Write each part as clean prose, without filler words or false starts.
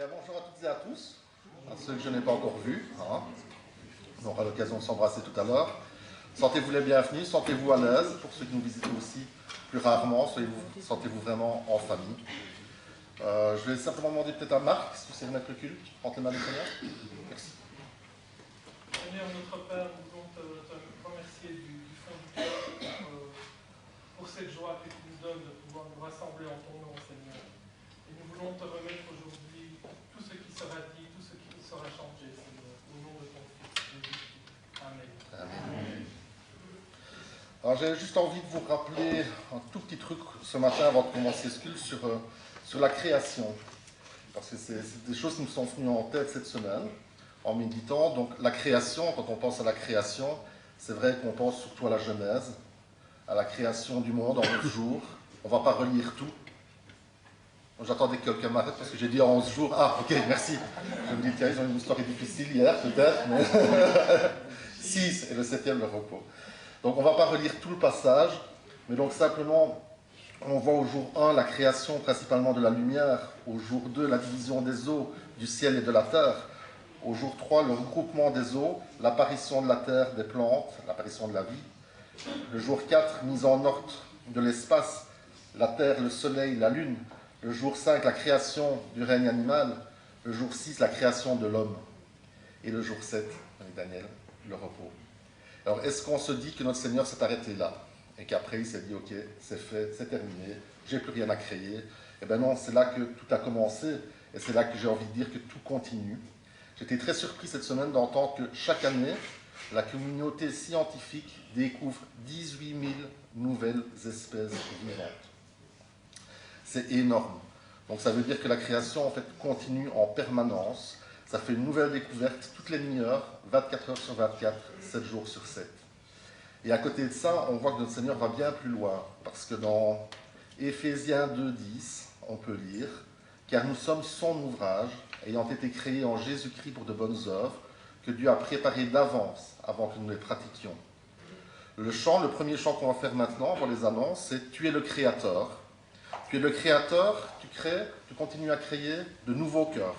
Bien, bonjour à toutes et à tous, à ceux que je n'ai pas encore vus. Hein. On aura l'occasion de s'embrasser tout à l'heure. Sentez-vous les bienvenus, sentez-vous à l'aise. Pour ceux qui nous visitent aussi plus rarement, sentez-vous vraiment en famille. Je vais simplement demander peut-être à Marc, si tu sais remettre le culte, entre les mains du Seigneur. Merci. Seigneur, notre Père, nous voulons te remercier du fond du cœur pour cette joie que tu nous donnes de pouvoir nous rassembler en ton nom, Seigneur. Et nous voulons te remettre aujourd'hui tout ce qui sera dit, tout ce qui sera changé, Seigneur, au nom de ton Fils, Jésus. Amen. Amen. Alors j'ai juste envie de vous rappeler un tout petit truc ce matin avant de commencer ce culte sur la création. Parce que c'est des choses qui me sont venues en tête cette semaine, en méditant. Donc la création, quand on pense à la création, c'est vrai qu'on pense surtout à la Genèse, à la création du monde en 11 jours. On ne va pas relire tout. J'attendais que quelqu'un m'arrête parce que j'ai dit en 11 jours. Ah, ok, merci. Je me dis, tiens, ils ont une histoire difficile hier, peut-être. Mais 6 et le 7e, le repos. Donc on ne va pas relire tout le passage, mais donc simplement, on voit au jour 1 la création principalement de la lumière, au jour 2 la division des eaux, du ciel et de la terre, au jour 3 le regroupement des eaux, l'apparition de la terre, des plantes, l'apparition de la vie, le jour 4 mise en ordre de l'espace, la terre, le soleil, la lune, le jour 5 la création du règne animal, le jour 6 la création de l'homme, et le jour 7, avec Daniel, le repos. Alors, est-ce qu'on se dit que notre Seigneur s'est arrêté là et qu'après il s'est dit, ok, c'est fait, c'est terminé, j'ai plus rien à créer? Eh bien non, c'est là que tout a commencé et c'est là que j'ai envie de dire que tout continue. J'étais très surpris cette semaine d'entendre que chaque année, la communauté scientifique découvre 18 000 nouvelles espèces vivantes. C'est énorme. Donc ça veut dire que la création en fait continue en permanence. Ça fait une nouvelle découverte toutes les demi-heures, 24 heures sur 24, 7 jours sur 7. Et à côté de ça, on voit que notre Seigneur va bien plus loin, parce que dans Éphésiens 2,10, on peut lire « Car nous sommes son ouvrage, ayant été créés en Jésus-Christ pour de bonnes œuvres, que Dieu a préparées d'avance, avant que nous les pratiquions. » Le premier chant qu'on va faire maintenant, pour les annonces, c'est « Tu es le Créateur ». Tu es le Créateur, tu crées, tu continues à créer de nouveaux cœurs.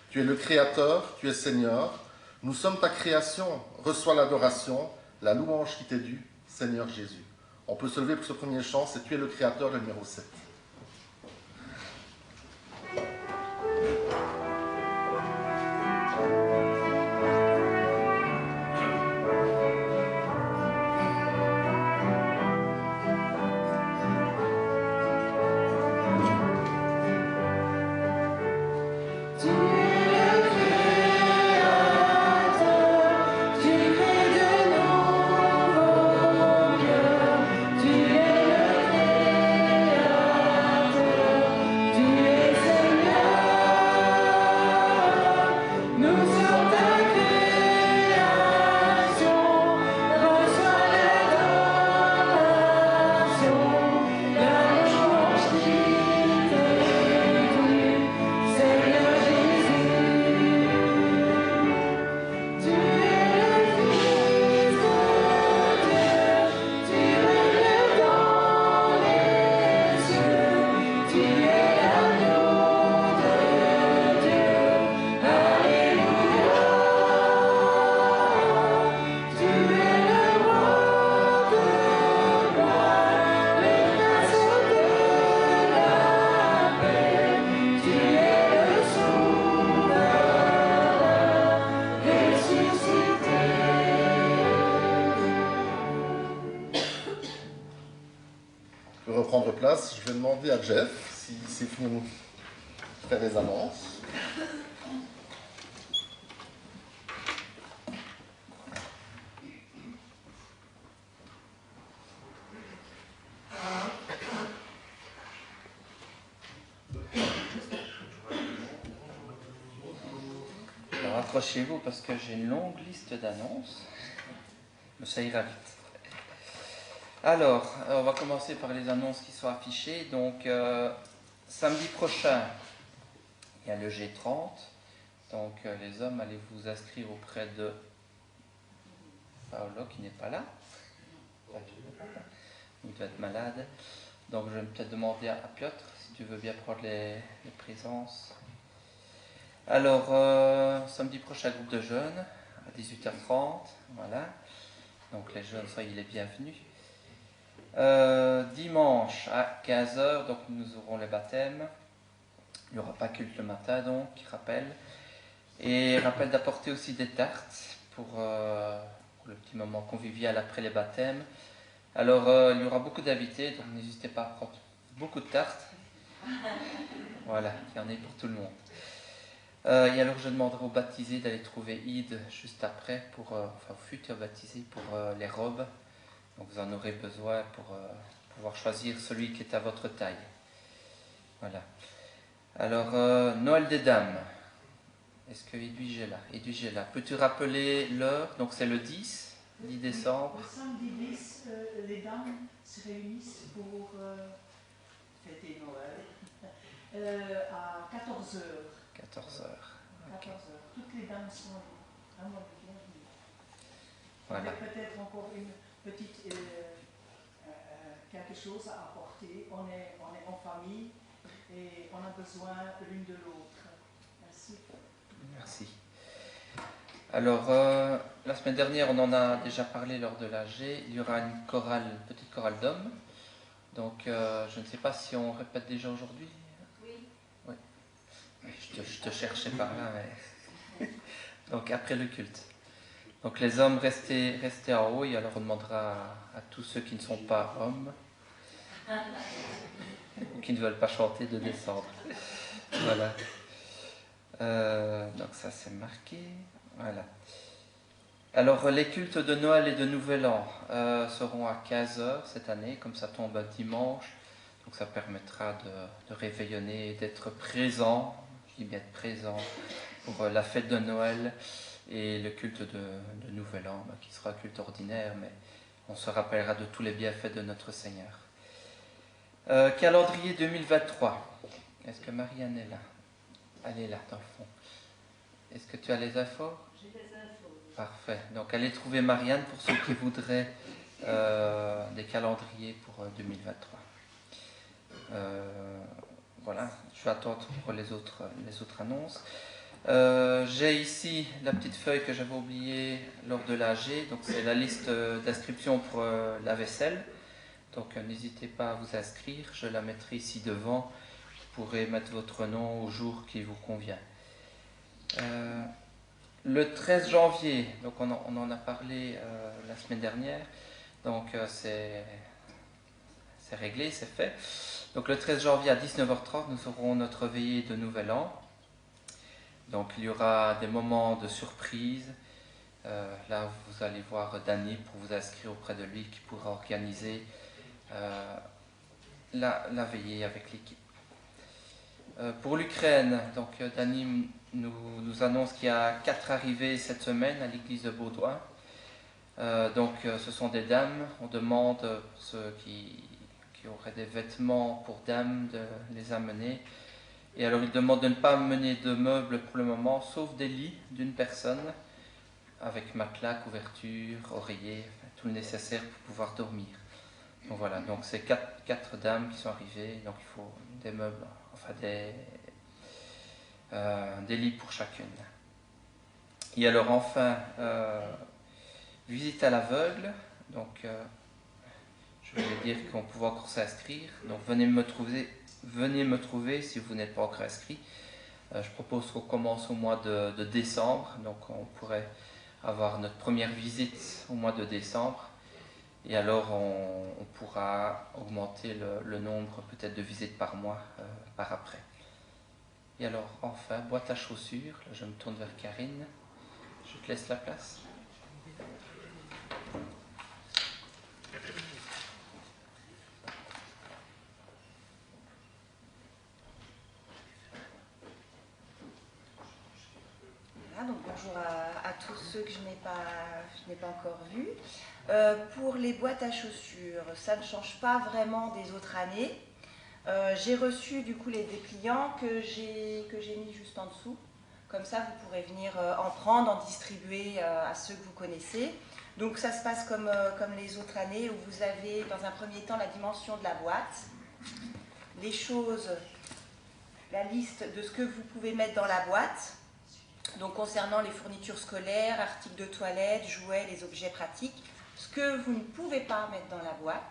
Tu es le Créateur, tu es Seigneur. Nous sommes ta création. Reçois l'adoration, la louange qui t'est due, Seigneur Jésus. On peut se lever pour ce premier chant, c'est Tu es le Créateur, le numéro 7. Prendre place, je vais demander à Jeff si c'est fini de nous faire les annonces. Alors accrochez-vous parce que j'ai une longue liste d'annonces, mais ça ira vite. Alors, on va commencer par les annonces qui sont affichées. Donc, samedi prochain, il y a le G30. Donc, les hommes, allez vous inscrire auprès de Paolo, qui n'est pas là. Il doit être malade. Donc, je vais peut-être demander à Piotr, si tu veux bien prendre les présences. Alors, samedi prochain, groupe de jeunes, à 18h30, voilà. Donc les jeunes, soyez les bienvenus. Dimanche à 15h, donc nous aurons les baptêmes. Il n'y aura pas culte le matin, donc, rappel. Et rappel d'apporter aussi des tartes pour le petit moment convivial après les baptêmes. Alors, il y aura beaucoup d'invités, donc n'hésitez pas à prendre beaucoup de tartes. Voilà, il y en a pour tout le monde. Et alors, je demanderai aux baptisés d'aller trouver Id juste après, enfin aux futurs baptisés, pour les robes. Donc, vous en aurez besoin pour pouvoir choisir celui qui est à votre taille. Voilà. Alors, Noël des Dames. Est-ce que Edwige est là? Edwige est là. Peux-tu rappeler l'heure? Donc, c'est le 10 décembre. Le samedi 10, les dames se réunissent pour fêter Noël à 14h. 14h. Okay. 14h. Toutes les dames sont vraiment bienvenues. Voilà. Il y a peut-être encore une petite quelque chose à apporter. On est en famille et on a besoin l'une de l'autre. Merci. Merci. Alors, la semaine dernière, on en a déjà parlé lors de l'AG. Il y aura une petite chorale d'hommes. Donc, je ne sais pas si on répète déjà aujourd'hui. Oui. Je te cherchais par là. Mais... Donc, après le culte. Donc, les hommes, restez en haut. Et alors, on demandera à tous ceux qui ne sont pas hommes, ou qui ne veulent pas chanter, de descendre. Voilà. Donc, ça, c'est marqué. Voilà. Alors, les cultes de Noël et de Nouvel An seront à 15h cette année, comme ça tombe un dimanche. Donc, ça permettra de réveillonner, d'être présent, je dis bien être présent, pour la fête de Noël et le culte de Nouvel An, qui sera un culte ordinaire, mais on se rappellera de tous les bienfaits de notre Seigneur. Calendrier 2023. Est-ce que Marianne est là? Elle est là, dans le fond. Est-ce que tu as les infos? J'ai les infos. Parfait. Donc, allez trouver Marianne pour ceux qui voudraient des calendriers pour 2023. Voilà, je vais attendre pour les autres annonces. J'ai ici la petite feuille que j'avais oubliée lors de l'AG. Donc, c'est la liste d'inscription pour la vaisselle. Donc, n'hésitez pas à vous inscrire. Je la mettrai ici devant. Vous pourrez mettre votre nom au jour qui vous convient. Le 13 janvier, donc on en a parlé la semaine dernière, donc c'est réglé, c'est fait. Donc le 13 janvier à 19h30, nous aurons notre veillée de Nouvel An. Donc il y aura des moments de surprise. Là, vous allez voir Danny pour vous inscrire auprès de lui, qui pourra organiser la veillée avec l'équipe. Pour l'Ukraine, donc Danny nous annonce qu'il y a 4 arrivées cette semaine à l'église de Baudouin. Donc ce sont des dames. On demande pour ceux qui auraient des vêtements pour dames de les amener. Et alors il demande de ne pas amener de meubles pour le moment, sauf des lits d'une personne, avec matelas, couverture, oreiller, tout le nécessaire pour pouvoir dormir. Donc voilà, donc c'est 4 dames qui sont arrivées, donc il faut des meubles, enfin des lits pour chacune. Et alors enfin, visite à l'aveugle, donc je voulais dire qu'on pouvait encore s'inscrire, donc venez me trouver si vous n'êtes pas encore inscrit. Je propose qu'on commence au mois de décembre, donc on pourrait avoir notre première visite au mois de décembre. Et alors, on pourra augmenter le nombre peut-être de visites par mois par après. Et alors, enfin, boîte à chaussures. Là, je me tourne vers Karine. Je te laisse la place. Voilà, donc bonjour à tous ceux que je n'ai pas encore vus. Pour les boîtes à chaussures, ça ne change pas vraiment des autres années. J'ai reçu du coup les dépliants que j'ai mis juste en dessous. Comme ça, vous pourrez venir en prendre, en distribuer à ceux que vous connaissez. Donc ça se passe comme les autres années où vous avez dans un premier temps la dimension de la boîte, les choses la liste de ce que vous pouvez mettre dans la boîte. Donc concernant les fournitures scolaires, articles de toilette, jouets, les objets pratiques, ce que vous ne pouvez pas mettre dans la boîte.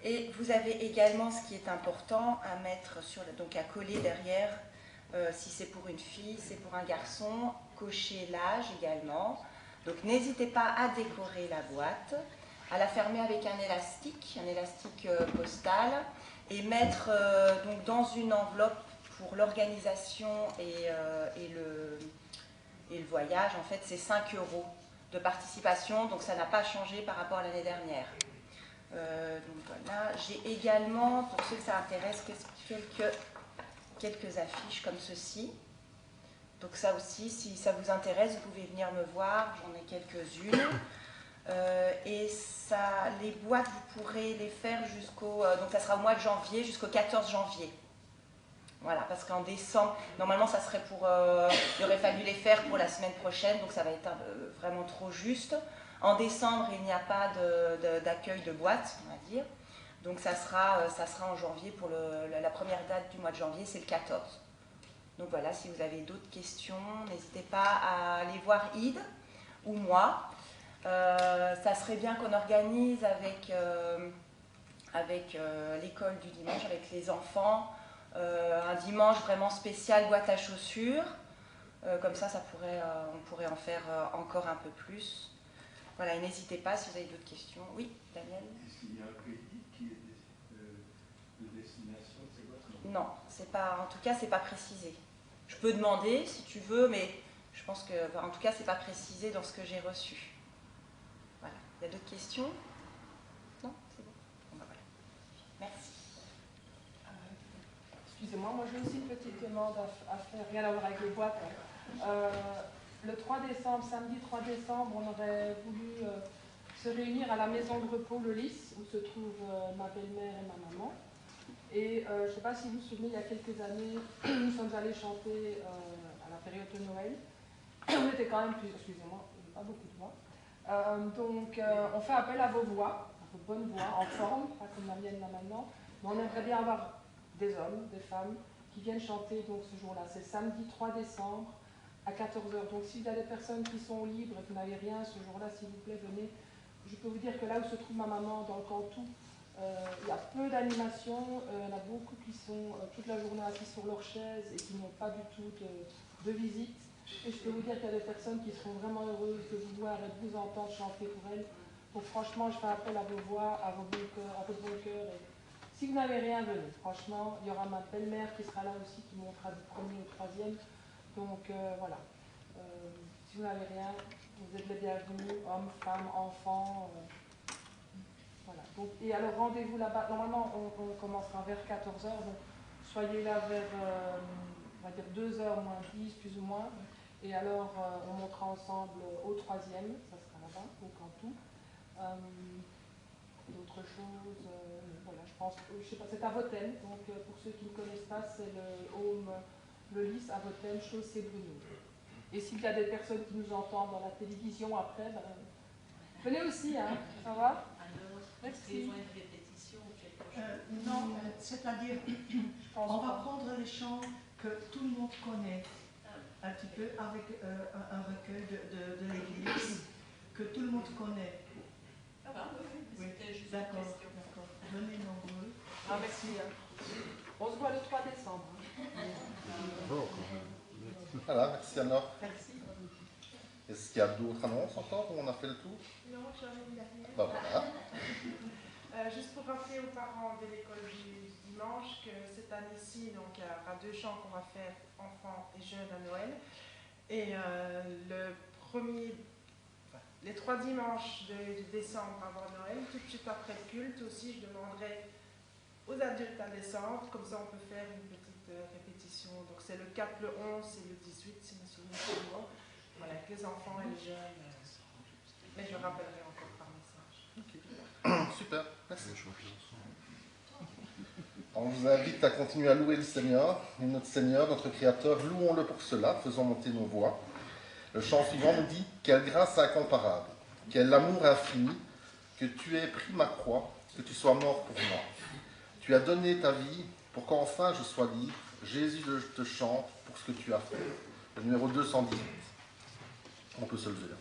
Et vous avez également ce qui est important à mettre donc à coller derrière, si c'est pour une fille, c'est pour un garçon, cocher l'âge également. Donc n'hésitez pas à décorer la boîte, à la fermer avec un élastique postal, et mettre donc dans une enveloppe pour l'organisation et le voyage. En fait, c'est 5 € de participation, donc ça n'a pas changé par rapport à l'année dernière. Donc voilà, j'ai également, pour ceux que ça intéresse, quelques affiches comme ceci. Donc ça aussi, si ça vous intéresse, vous pouvez venir me voir, j'en ai quelques-unes. Et ça, les boîtes, vous pourrez les faire jusqu'au... donc ça sera au mois de janvier, jusqu'au 14 janvier. Voilà, parce qu'en décembre, normalement ça serait pour... il aurait fallu les faire pour la semaine prochaine, donc ça va être vraiment trop juste. En décembre, il n'y a pas d'accueil de boîte, on va dire. Donc ça sera en janvier, pour la première date du mois de janvier, c'est le 14. Donc voilà, si vous avez d'autres questions, n'hésitez pas à aller voir Ide ou moi. Ça serait bien qu'on organise avec l'école du dimanche, avec les enfants, un dimanche vraiment spécial boîte à chaussures. Comme ça, on pourrait en faire encore un peu plus. Voilà, et n'hésitez pas si vous avez d'autres questions. Oui, Daniel? Est-ce qu'il y a un pays qui est de destination? Non, c'est pas, en tout cas, c'est pas précisé. Je peux demander si tu veux, mais je pense que, en tout cas, c'est pas précisé dans ce que j'ai reçu. Voilà. Il y a d'autres questions? Non, c'est bon. Bon, ben voilà. Merci. Excusez-moi, moi j'ai aussi une petite demande à faire, rien à voir avec les boîtes. Le 3 décembre, samedi 3 décembre, on aurait voulu se réunir à la maison de repos Le Lys, où se trouvent ma belle-mère et ma maman. Et je ne sais pas si vous vous souvenez, il y a quelques années, nous sommes allés chanter à la période de Noël. On était quand même plus, excusez-moi, pas beaucoup de voix. Donc on fait appel à vos voix, à vos bonnes voix, en forme, pas comme la mienne là maintenant. Mais on aimerait bien avoir des hommes, des femmes, qui viennent chanter donc ce jour-là. C'est samedi 3 décembre à 14h. Donc s'il y a des personnes qui sont libres et qui n'avez rien ce jour-là, s'il vous plaît, venez. Je peux vous dire que là où se trouve ma maman, dans le Cantou, il y a peu d'animation. Il y en a beaucoup qui sont toute la journée assis sur leur chaise et qui n'ont pas du tout de visite. Et je peux vous dire qu'il y a des personnes qui seront vraiment heureuses de vous voir et de vous entendre chanter pour elles. Donc franchement, je fais appel à vos voix, à vos bons cœurs, à votre bon cœur. Et si vous n'avez rien, venez. Franchement, il y aura ma belle-mère qui sera là aussi, qui montera du 1er au 3e. Donc voilà. Si vous n'avez rien, vous êtes les bienvenus, hommes, femmes, enfants. Voilà. Donc, et alors rendez-vous là-bas. Normalement, on commencera vers 14h. Donc soyez là vers, on va dire 2h moins 10, plus ou moins. Et alors, on montera ensemble au 3e, ça sera là-bas, au Cantou. D'autres choses, voilà, je pense, je sais pas, c'est à Vautel, donc pour ceux qui ne connaissent pas, c'est le home, Le Lys à Vautel, Chaussée Bruno. Et s'il y a des personnes qui nous entendent dans la télévision après, ben, venez aussi, hein, ça va? Alors, merci. une répétition ou quelque chose? Non, c'est-à-dire, on va prendre les chants que tout le monde connaît. Un petit peu avec un recueil de l'église que tout le monde connaît. Ah bah oui, c'était juste une D'accord, question. d'accord. Venez nombreux. Ah, merci. On se voit le 3 décembre. Voilà, merci Anna. Merci. Est-ce qu'il y a d'autres annonces encore ou on a fait le tour? Non, j'en ai une dernière. Ben voilà. Juste pour rappeler aux parents de l'école du dimanche que cette année-ci, donc, il y aura 2 chants qu'on va faire enfants et jeunes à Noël. Et les 3 dimanches de décembre avant Noël, tout de suite après le culte aussi, je demanderai aux adultes à descendre, comme ça on peut faire une petite répétition. Donc c'est le 4, le 11 et le 18, si je me souviens bien. Voilà, avec les enfants et les jeunes. Mais je rappellerai encore par message. Super, merci. On vous invite à continuer à louer le Seigneur, notre Seigneur, notre Créateur. Louons-le pour cela, faisons monter nos voix. Le chant suivant nous dit « Quelle grâce incomparable, quel amour infini, que tu aies pris ma croix, que tu sois mort pour moi. Tu as donné ta vie pour qu'enfin je sois libre. Jésus, je te chante pour ce que tu as fait. Le numéro 218. On peut se lever.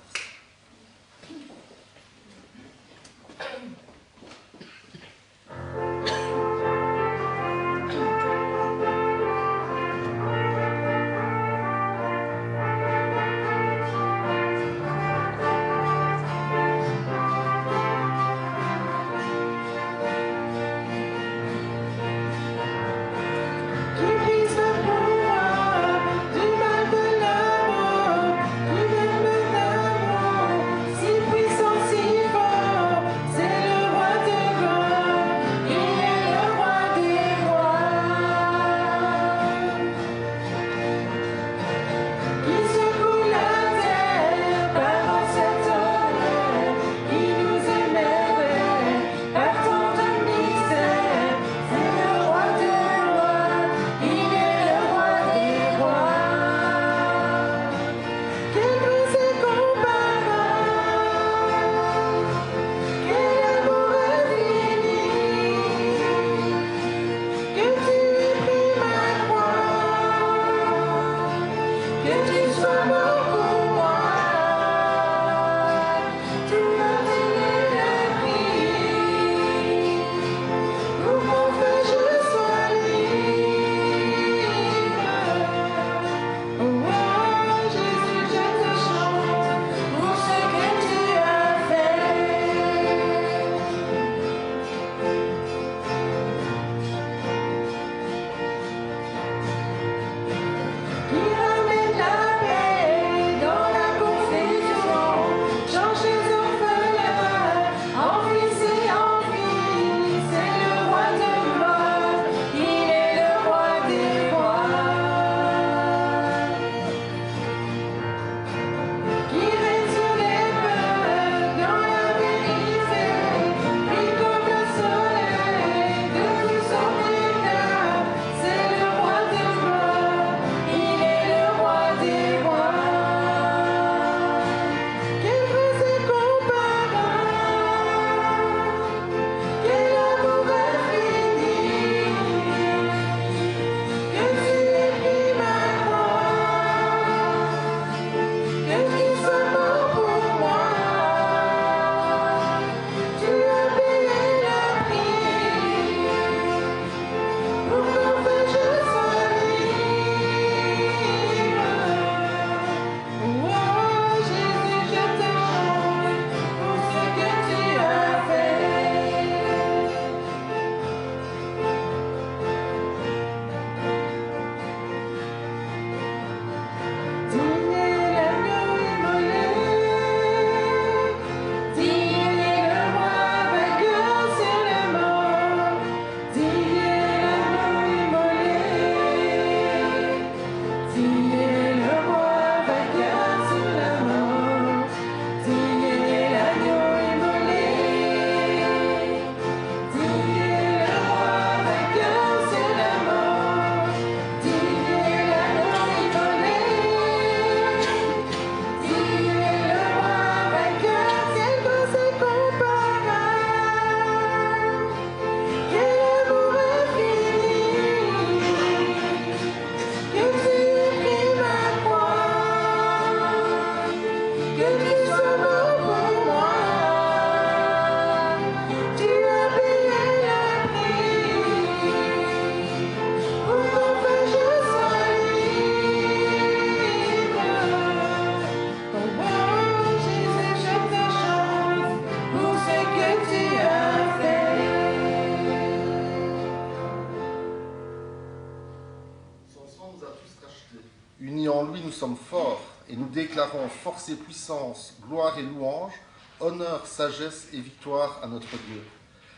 Unis en lui, nous sommes forts, et nous déclarons force et puissance, gloire et louange, honneur, sagesse et victoire à notre Dieu.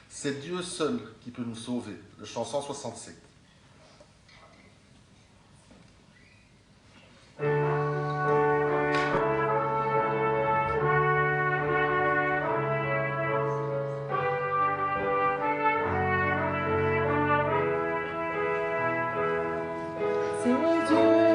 C'est Dieu seul qui peut nous sauver. Le chant 167. Sur le trône.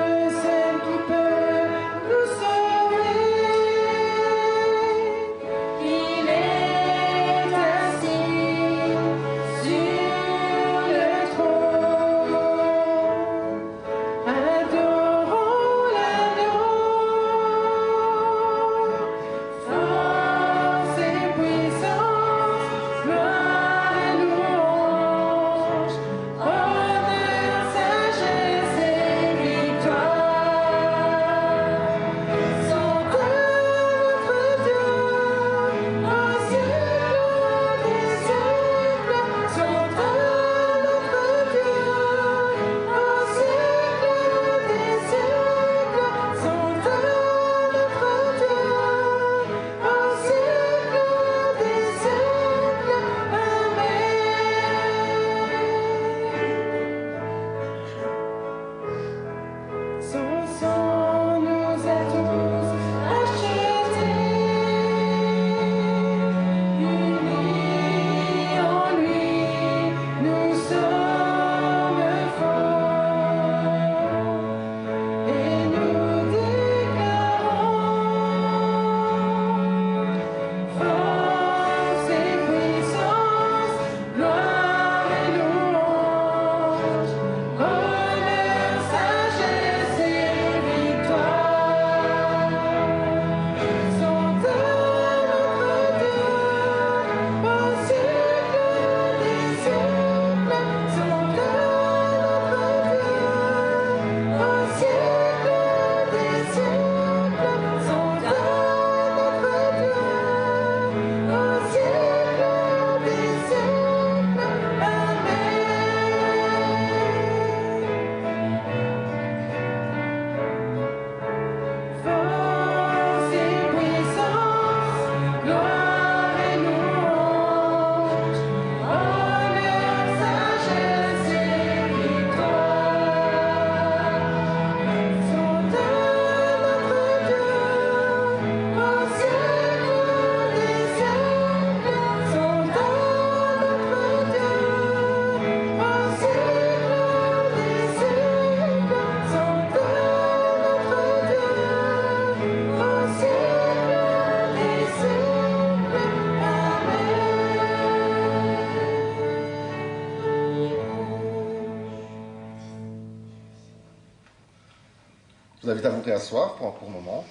Je vous invite à vous réasseoir pour un court moment.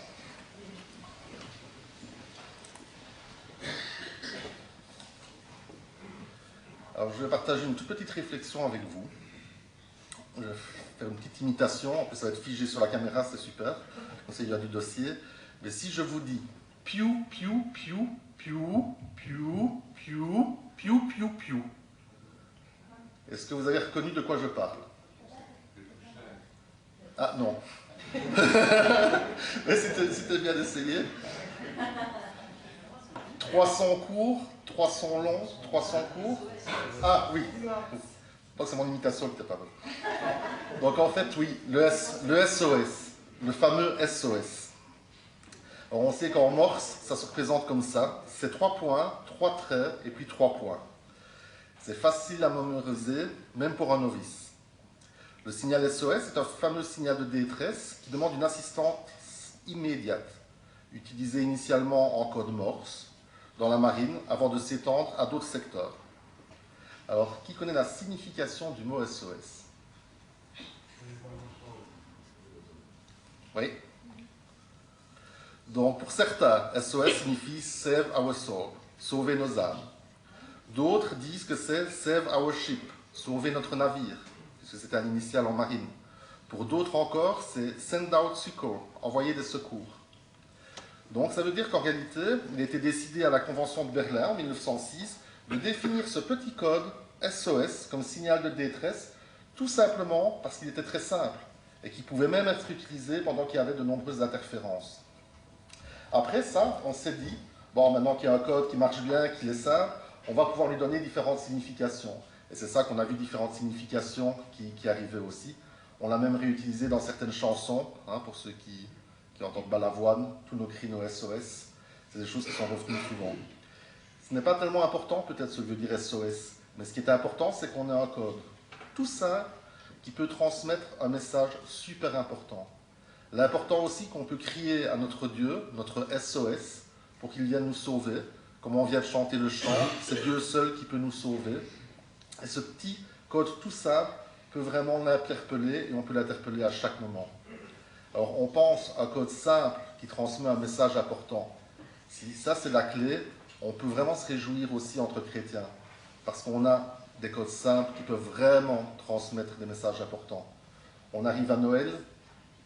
Alors, je vais partager une toute petite réflexion avec vous. Je vais faire une petite imitation. En plus, ça va être figé sur la caméra, c'est super. C'est du dossier. Mais si je vous dis piou, piou, piou, piou, piou, piou, piou, piou, piou, est-ce que vous avez reconnu de quoi je parle? Ah non. Mais c'était bien d'essayer. 300 courts, 300 longs, 300 courts. Ah oui. Donc c'est mon imitation qui n'était pas bonne. Donc en fait, oui, le SOS, le fameux SOS. Alors on sait qu'en morse, ça se représente comme ça. C'est 3 points, 3 traits et puis 3 points. C'est facile à mémoriser, même pour un novice. Le signal SOS est un fameux signal de détresse qui demande une assistance immédiate, utilisé initialement en code morse dans la marine avant de s'étendre à d'autres secteurs. Alors, qui connaît la signification du mot SOS? Oui. Donc, pour certains, SOS signifie Save Our Soul, sauver nos âmes. D'autres disent que c'est Save Our Ship, sauver notre navire, puisque c'était un initial en marine. Pour d'autres encore, c'est Send Out Succor, envoyer des secours. Donc, ça veut dire qu'en réalité, il a été décidé à la Convention de Berlin en 1906 de définir ce petit code SOS comme signal de détresse, tout simplement parce qu'il était très simple et qu'il pouvait même être utilisé pendant qu'il y avait de nombreuses interférences. Après ça, on s'est dit, bon, maintenant qu'il y a un code qui marche bien, qu'il est simple, on va pouvoir lui donner différentes significations. Et c'est ça qu'on a vu, différentes significations qui arrivaient aussi. On l'a même réutilisé dans certaines chansons, hein, pour ceux qui entendent Balavoine, tous nos cris, nos SOS. C'est des choses qui sont revenues souvent. Ce n'est pas tellement important, peut-être, ce que veut dire SOS, mais ce qui est important, c'est qu'on ait un code tout simple qui peut transmettre un message super important. L'important aussi qu'on peut crier à notre Dieu, notre SOS, pour qu'il vienne nous sauver. Comme on vient de chanter le chant, c'est Dieu seul qui peut nous sauver. Et ce petit code tout simple peut vraiment l'interpeller, et on peut l'interpeller à chaque moment. Alors on pense à un code simple qui transmet un message important. Si ça c'est la clé, on peut vraiment se réjouir aussi entre chrétiens, parce qu'on a des codes simples qui peuvent vraiment transmettre des messages importants. On arrive à Noël.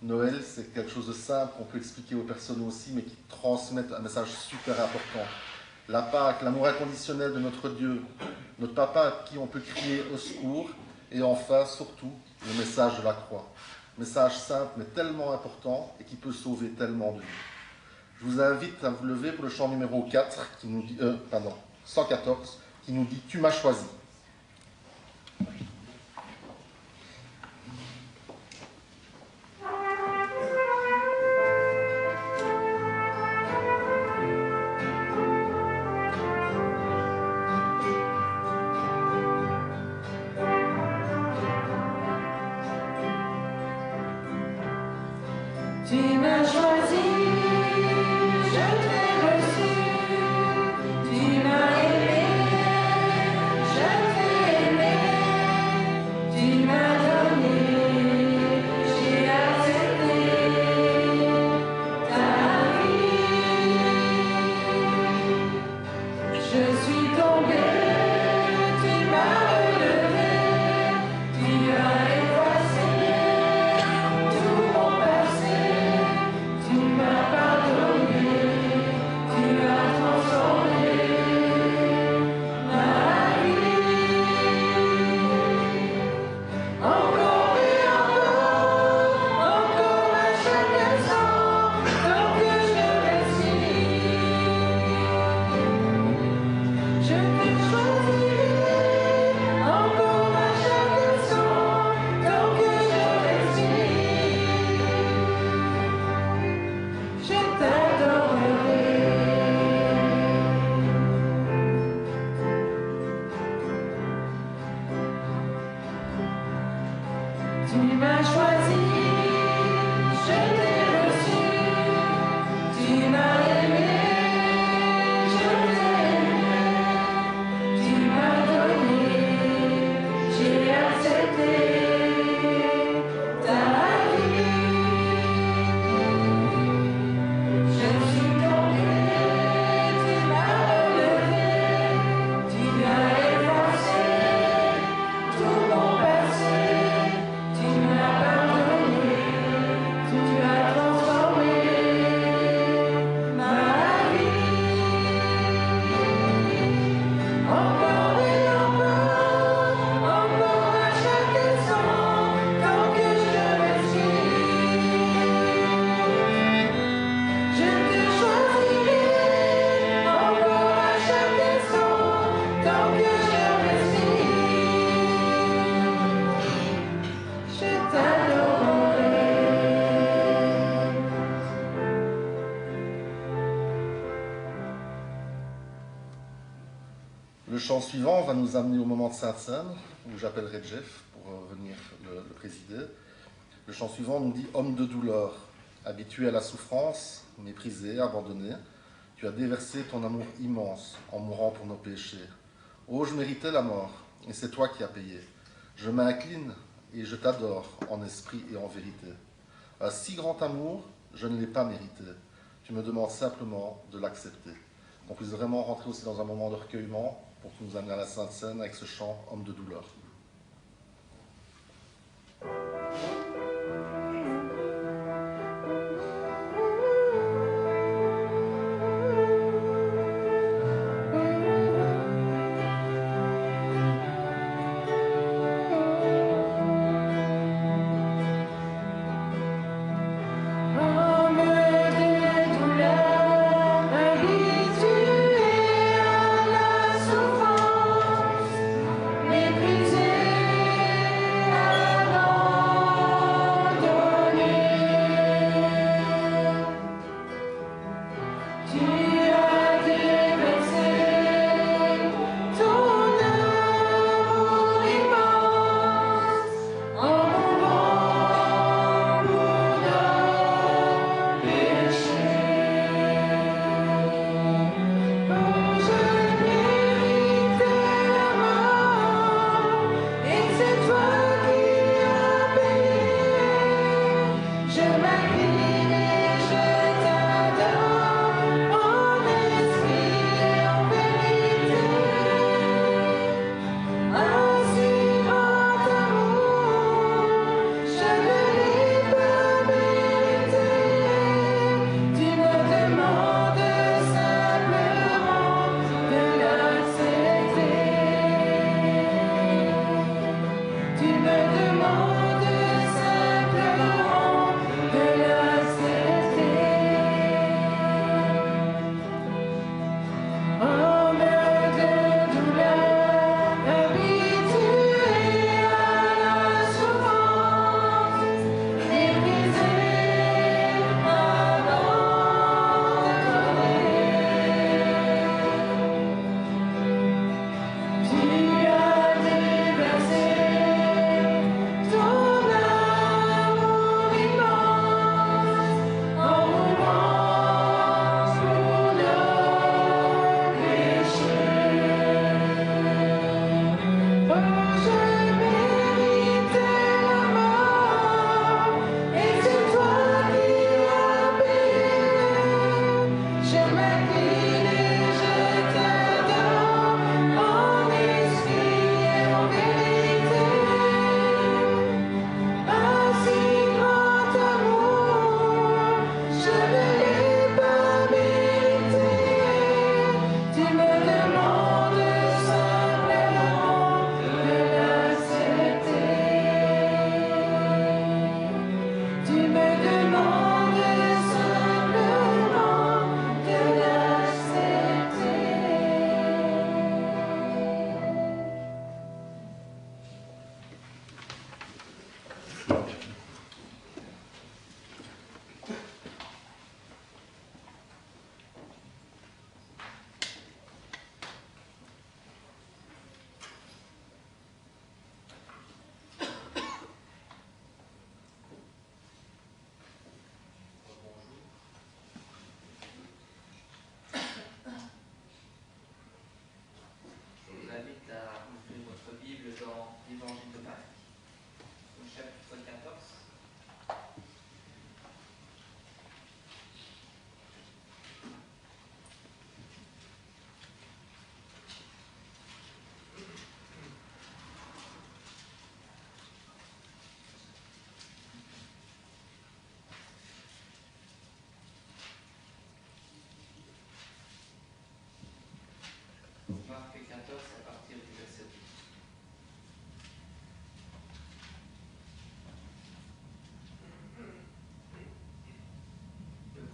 Noël, c'est quelque chose de simple qu'on peut expliquer aux personnes aussi, mais qui transmettent un message super important. La Pâque, l'amour inconditionnel de notre Dieu, notre Papa à qui on peut crier au secours, et enfin, surtout, le message de la croix. Message simple, mais tellement important, et qui peut sauver tellement de vies. Je vous invite à vous lever pour le chant numéro 4, qui nous dit, 114, qui nous dit « Tu m'as choisi ». Tu m'as choisi, je t'ai reçu, tu m'as aimé, je t'ai aimé, tu m'as donné, j'ai accepté ta vie. Je suis tombée, tu m'as relevé, tu as effacé tout mon passé. Tu m'as pardonné, tu as transformé ma vie. Encore et encore à chaque instant, tant que je respire, je t'ai choisi. Encore à chaque instant, tant que je respire, je t'adorerai. Tu m'as choisi, je t'ai reçu, tu m'as aimé, je t'ai aimé, tu m'as donné, j'ai accepté ta vie. chant suivant va nous amener au moment de Sainte-Seine, où j'appellerai Jeff pour venir le présider. Le chant suivant nous dit « Homme de douleur, habitué à la souffrance, méprisé, abandonné, tu as déversé ton amour immense en mourant pour nos péchés. Oh, je méritais la mort, et c'est toi qui as payé. Je m'incline et je t'adore en esprit et en vérité. Un si grand amour, je ne l'ai pas mérité. Tu me demandes simplement de l'accepter. » Qu'on puisse vraiment rentrer aussi dans un moment de recueillement pour que nous amène à la Sainte Seine avec ce chant « Homme de douleur ».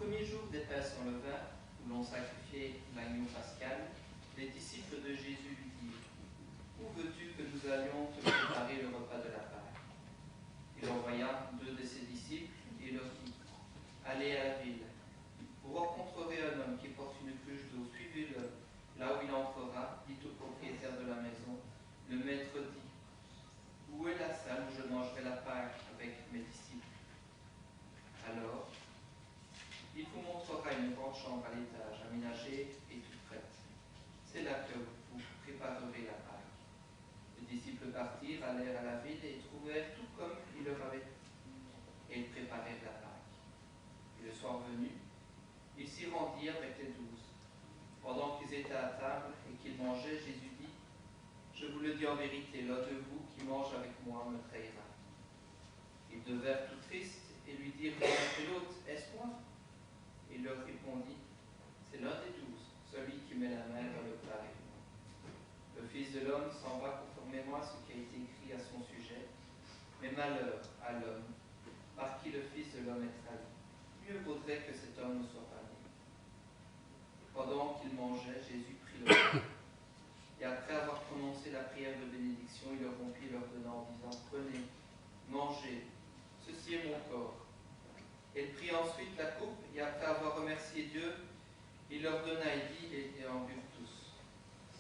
premier jour des Pères sans levain, où l'on sacrifiait l'agneau pascal, les disciples de Jésus lui dirent « Où veux-tu que nous allions te préparer le repas de la Pâque ?» Il envoya 2 de ses disciples et leur dit « Allez à la ville. Vous rencontrerez un homme qui porte une cruche d'eau, suivez-le. Là où il entrera, dites au propriétaire partir, allèrent à la ville et trouvèrent tout comme il leur avait dit. Et ils préparèrent la Pâque. Et le soir venu, ils s'y rendirent avec les 12. Pendant qu'ils étaient à table et qu'ils mangeaient, Jésus dit, « Je vous le dis en vérité, l'un de vous qui mange avec moi me trahira. » Ils devinrent tout tristes et lui dirent l'un après l'autre, « Est-ce moi ?» Il leur répondit, « C'est l'un des 12, celui qui met la main dans le plat avec moi. Le Fils de l'homme s'en va conformément à ce qui a été écrit à son sujet, mais malheur à l'homme par qui le Fils de l'homme est trahi. Mieux vaudrait que cet homme ne soit pas né. » Pendant qu'ils mangeaient, Jésus prit le pain. Et après avoir prononcé la prière de bénédiction, il le rompit leur donnant en disant, « Prenez, mangez, ceci est mon corps. » Et il prit ensuite la coupe, et après avoir remercié Dieu, il leur donna et dit, et en burent tous.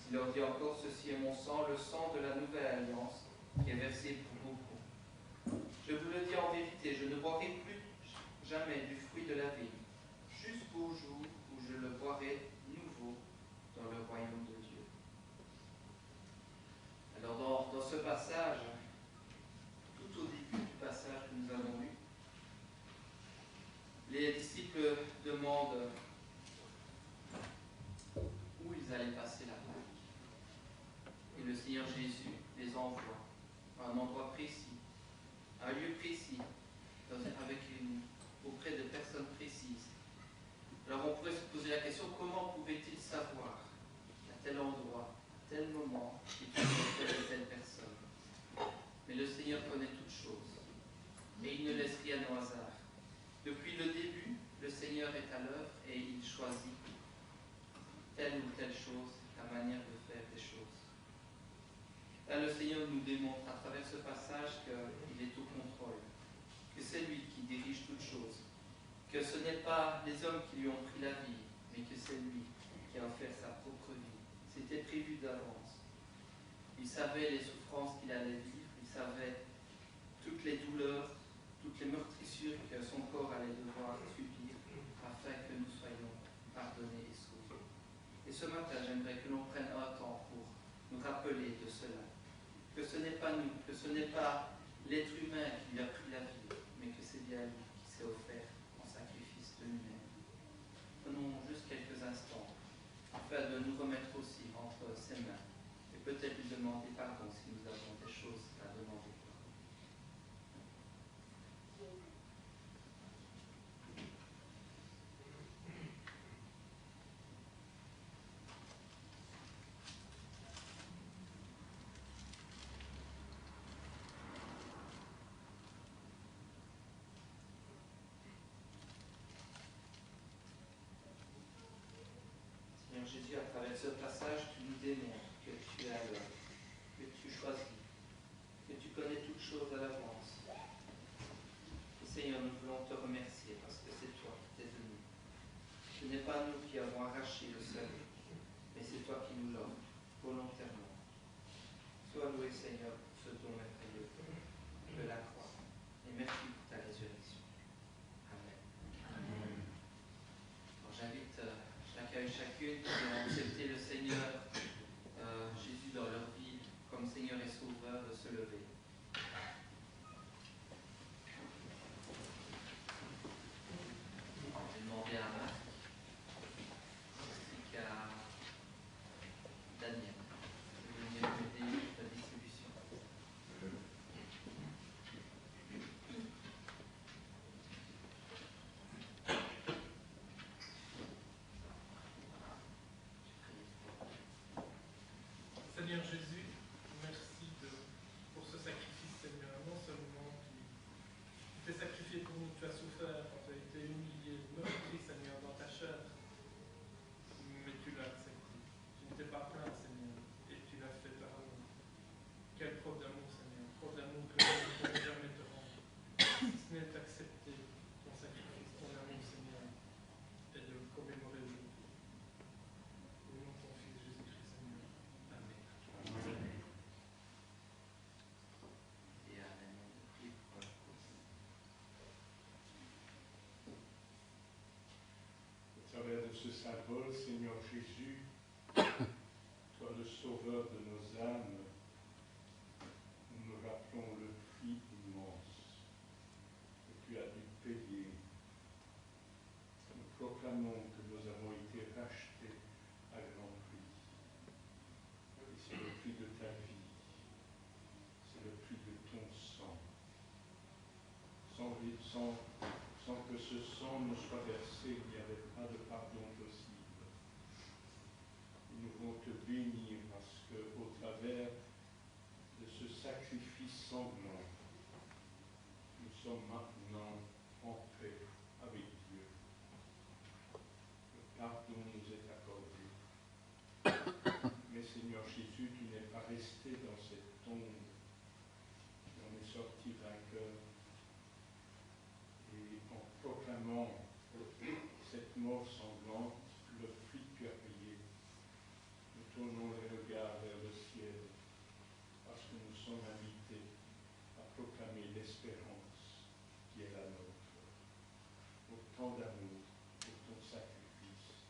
Il leur dit encore, « Ceci est mon sang, le sang de la nouvelle alliance, qui est versé pour beaucoup. Je vous le dis en vérité, je ne boirai plus jamais du fruit de la vigne, jusqu'au jour où je le boirai nouveau dans le royaume de Dieu. » Alors dans ce passage, tout au début du passage que nous avons lu, les disciples demandent où ils allaient passer la Pâque. Et le Seigneur Jésus les envoie à un endroit précis, à un lieu précis, auprès de personnes précises. Alors on pourrait se poser la question, comment pouvait-il savoir à tel endroit, à tel moment, qu'il faisait telle ou telle personne? Mais le Seigneur connaît toutes choses, et il ne laisse rien au hasard. Depuis le début, le Seigneur est à l'œuvre et il choisit telle ou telle chose, la manière de faire des choses. Là, le Seigneur nous démontre à travers ce passage qu'il est au contrôle, que c'est lui qui dirige toutes choses, que ce n'est pas les hommes qui lui ont pris la vie, mais que c'est lui qui a offert sa propre vie. C'était prévu d'avance. Il savait les souffrances qu'il allait vivre, il savait toutes les douleurs, toutes les meurtrissures que son corps allait devoir subir afin que nous soyons pardonnés et sauvés. Et ce matin, j'aimerais que l'on prenne un temps pour nous rappeler de cela, que ce n'est pas nous, que ce n'est pas l'être humain qui lui a pris la vie, mais que c'est bien lui qui s'est offert en sacrifice de lui-même. Prenons juste quelques instants afin de nous remettre aussi entre ses mains et peut-être lui demander pardon si nous avons des choses à demander. Seigneur Jésus, à travers ce passage, tu nous démontres que tu es à l'œuvre, que tu choisis, que tu connais toutes choses à l'avance. Et Seigneur, nous voulons te remercier parce que c'est toi qui t'es venu. Ce n'est pas nous qui avons arraché le salut, mais c'est toi qui nous l'offres volontairement. Sois loué, Seigneur, pour ce don merveilleux de la croix. Et merci pour ta résurrection. Amen. Alors, j'invite chacun et chacune qui ont accepté le Seigneur Jésus dans leur vie comme Seigneur et Sauveur de se lever. Je vais demander à Marc ainsi qu'à Daniel de venir m'aider la distribution. Seigneur Jésus, merci pour ce sacrifice, Seigneur. Non seulement tu t'es sacrifié pour nous, tu as souffert, tu as été humilié, meurtri, Seigneur, dans ta chair, mais tu l'as accepté. Tu n'étais pas plein, Seigneur, et tu l'as fait par nous. Quelle preuve d'amour, Seigneur, preuve d'amour que nous ne pourrons jamais te rendre. Si ce n'est d'accepter ton sacrifice, ton amour, Seigneur, et de le commémorer aujourd'hui. Au nom de ton Fils Jésus-Christ, Seigneur. Amen. Et Amen. On prie pour la cause. Au travers de ce symbole, Seigneur Jésus, toi le sauveur de nos âmes, sang nous soit versé, il n'y avait pas de pardon possible. Nous voulons te bénir parce qu'au travers de ce sacrifice sanglant, nous sommes maintenant en paix avec Dieu. Le pardon nous est accordé. Mais Seigneur Jésus, tu n'es pas resté dans cette tombe. Tu en es sorti vainqueur. Et en proclamant cette mort sanglante, le prix que tu as payé, nous tournons les regards vers le ciel, parce que nous sommes invités à proclamer l'espérance qui est la nôtre. Autant d'amour pour ton sacrifice.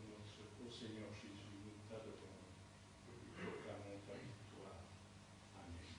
Au Seigneur Jésus, nous t'adorons et proclamons ta victoire. Amen.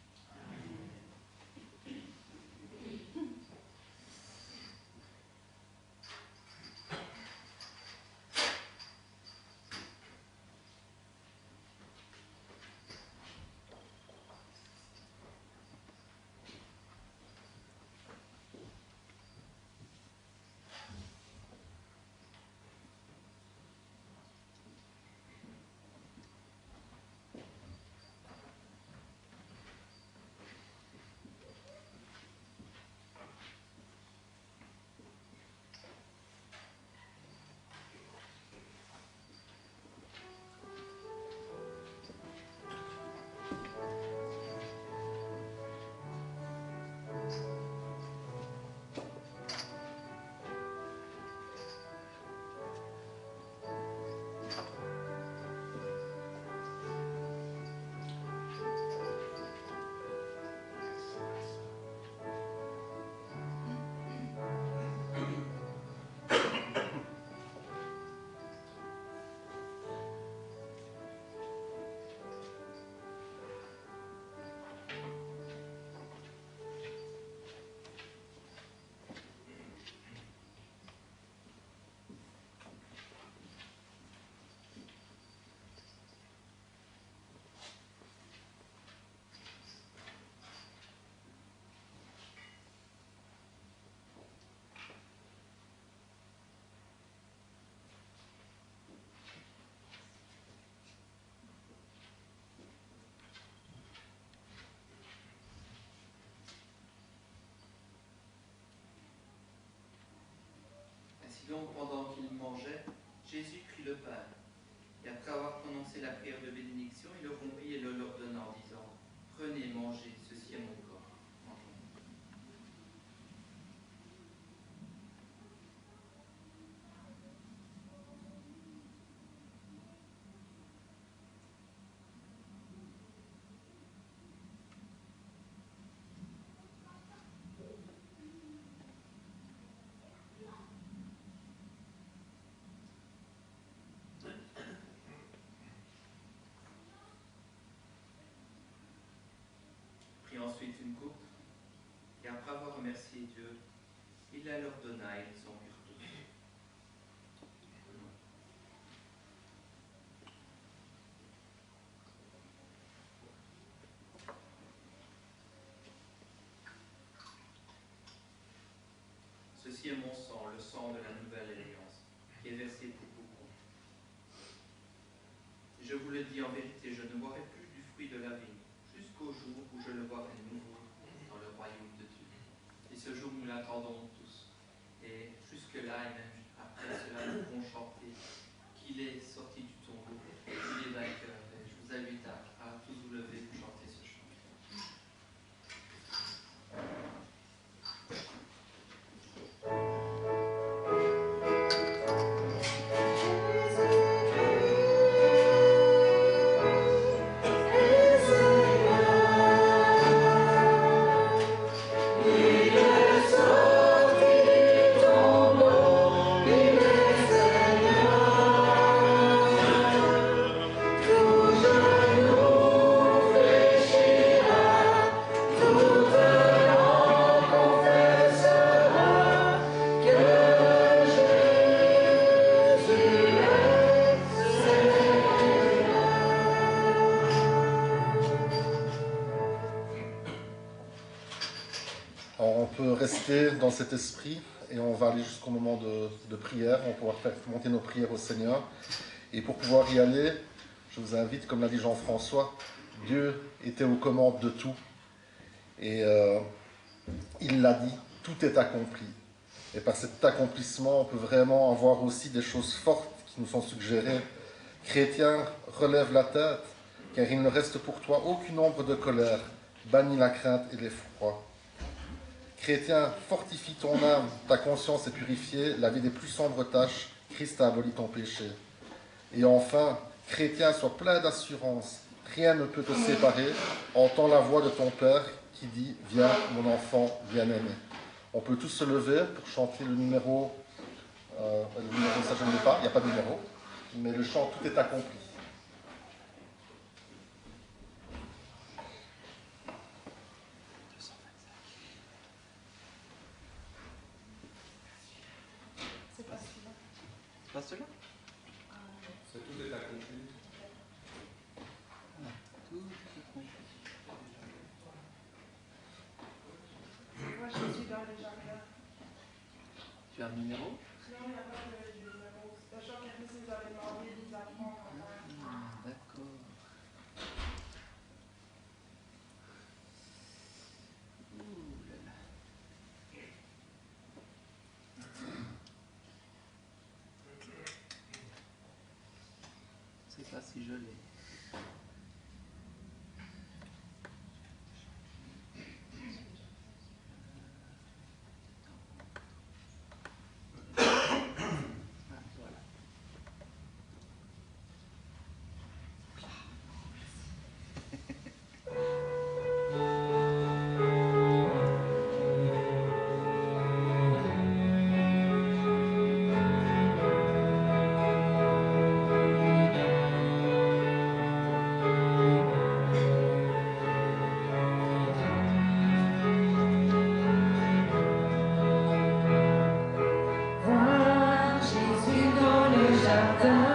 Donc, pendant qu'il mangeait, Jésus prit le pain, et après avoir prononcé la prière de bénédiction, il le rompit et le leur donna en disant : Prenez, mangez, ceci est mon corps. Mangeons. Ensuite une coupe, et après avoir remercié Dieu, il la leur donna et ils en burent tous. Ceci est mon sang, le sang de la nouvelle alliance, qui est versé pour beaucoup. Je vous le dis en vérité, je ne boirai plus du fruit de la vigne, jusqu'au jour où je le boirai de nouveau dans le royaume de Dieu. Et ce jour, nous l'attendons tous. Et jusque-là, et même après cela, nous pourrons chanter qu'il est sorti du tombeau, qu'il est vainqueur. Et je vous invite à tous vous lever pour chanter ce chant. Alors on peut rester dans cet esprit et on va aller jusqu'au moment de prière. On va pouvoir faire monter nos prières au Seigneur. Et pour pouvoir y aller, je vous invite, comme l'a dit Jean-François, Dieu était aux commandes de tout. Et il l'a dit, tout est accompli. Et par cet accomplissement, on peut vraiment avoir aussi des choses fortes qui nous sont suggérées. Chrétien, relève la tête, car il ne reste pour toi aucune ombre de colère, bannis la crainte et l'effroi. Chrétien, fortifie ton âme, ta conscience est purifiée, la vie des plus sombres tâches, Christ a aboli ton péché. Et enfin, chrétien, sois plein d'assurance, rien ne peut te séparer, entends la voix de ton Père qui dit « Viens, mon enfant bien-aimé ». On peut tous se lever pour chanter le numéro, ça je ne l'ai pas, il n'y a pas de numéro, mais le chant « Tout est accompli ». C'est pas celui-là? C'est tout est accompli. Tout est accompli. Moi, je suis dans le jardin. Tu as un numéro? Non, il n'y a pas de numéro. Sachant qu'Ernest nous avait demandé des enfants. D'accord. Ouh là là. Je sais pas si je l'ai. Voir Jésus dans le jardin,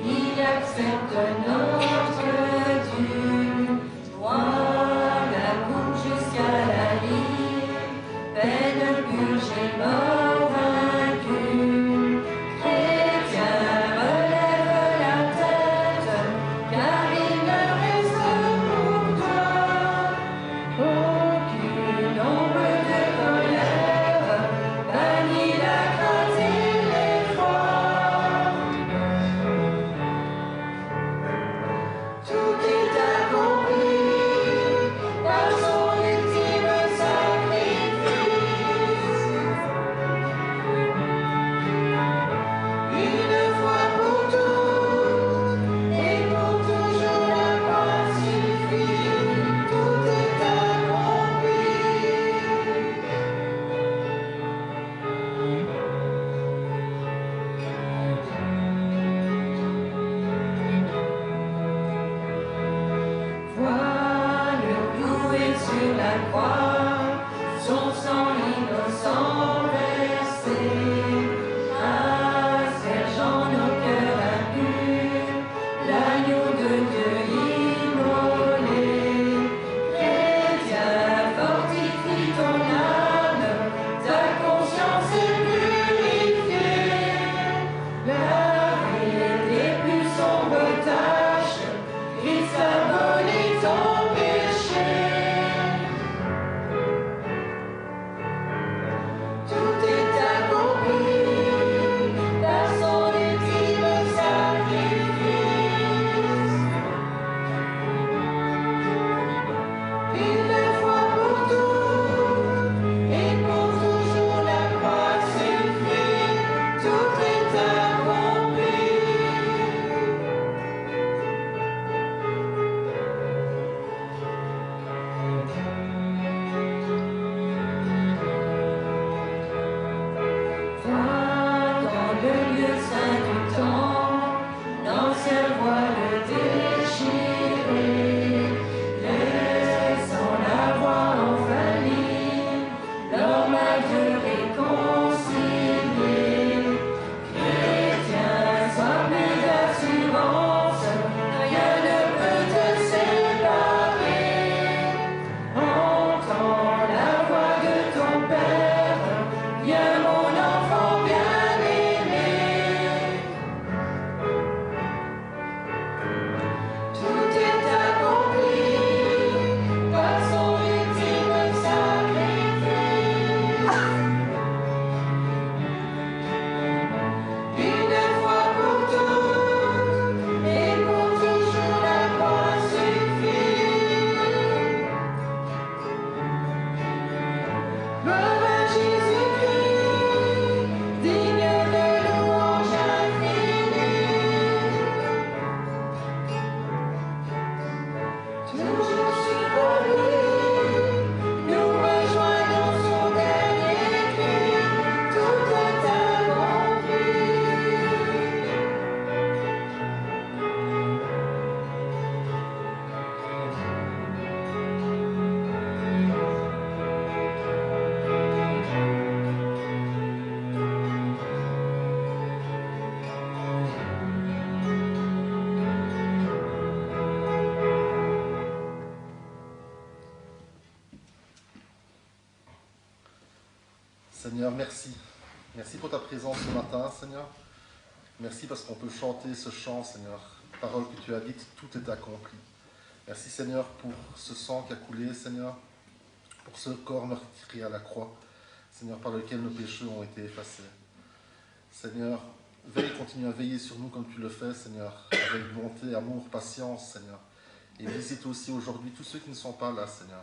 il accepte notre dû. Voir la coupe jusqu'à la ligne, peine purgée, mort vaincue. Chrétien, relève la tête, car il ne reste pour toi aucune ombre de colère. Bannis la crainte et l'effroi. Tout est accompli par son ultime sacrifice. Une fois pour toutes et pour toujours la croix suffit. Tout est accompli. Vois le cloué sur la croix, son sang innocent versé, aspergeant nos cœurs impurs, l'agneau de Dieu immolé. Chrétien, fortifie ton âme, ta conscience est purifiée, laver tes plus sombres tâches, Christ abolit ton péché. Seigneur, merci. Merci pour ta présence ce matin, Seigneur. Merci parce qu'on peut chanter ce chant, Seigneur. Parole que tu as dite, tout est accompli. Merci, Seigneur, pour ce sang qui a coulé, Seigneur, pour ce corps meurtri à la croix, Seigneur, par lequel nos péchés ont été effacés. Seigneur, veille, continue à veiller sur nous comme tu le fais, Seigneur, avec bonté, amour, patience, Seigneur. Et visite aussi aujourd'hui tous ceux qui ne sont pas là, Seigneur.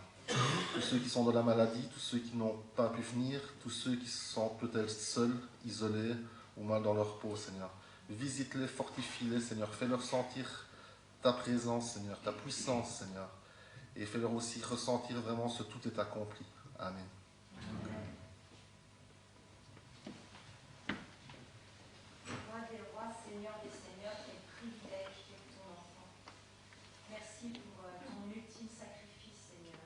Tous ceux qui sont dans la maladie, tous ceux qui n'ont pas pu venir, tous ceux qui sont peut-être seuls, isolés ou mal dans leur peau, Seigneur. Visite-les, fortifie-les, Seigneur. Fais-leur sentir ta présence, Seigneur, ta puissance, Seigneur. Et fais-leur aussi ressentir vraiment ce tout est accompli. Amen. Roi des rois, Seigneur des seigneurs, quel privilège d'être ton enfant. Merci pour ton ultime sacrifice, Seigneur.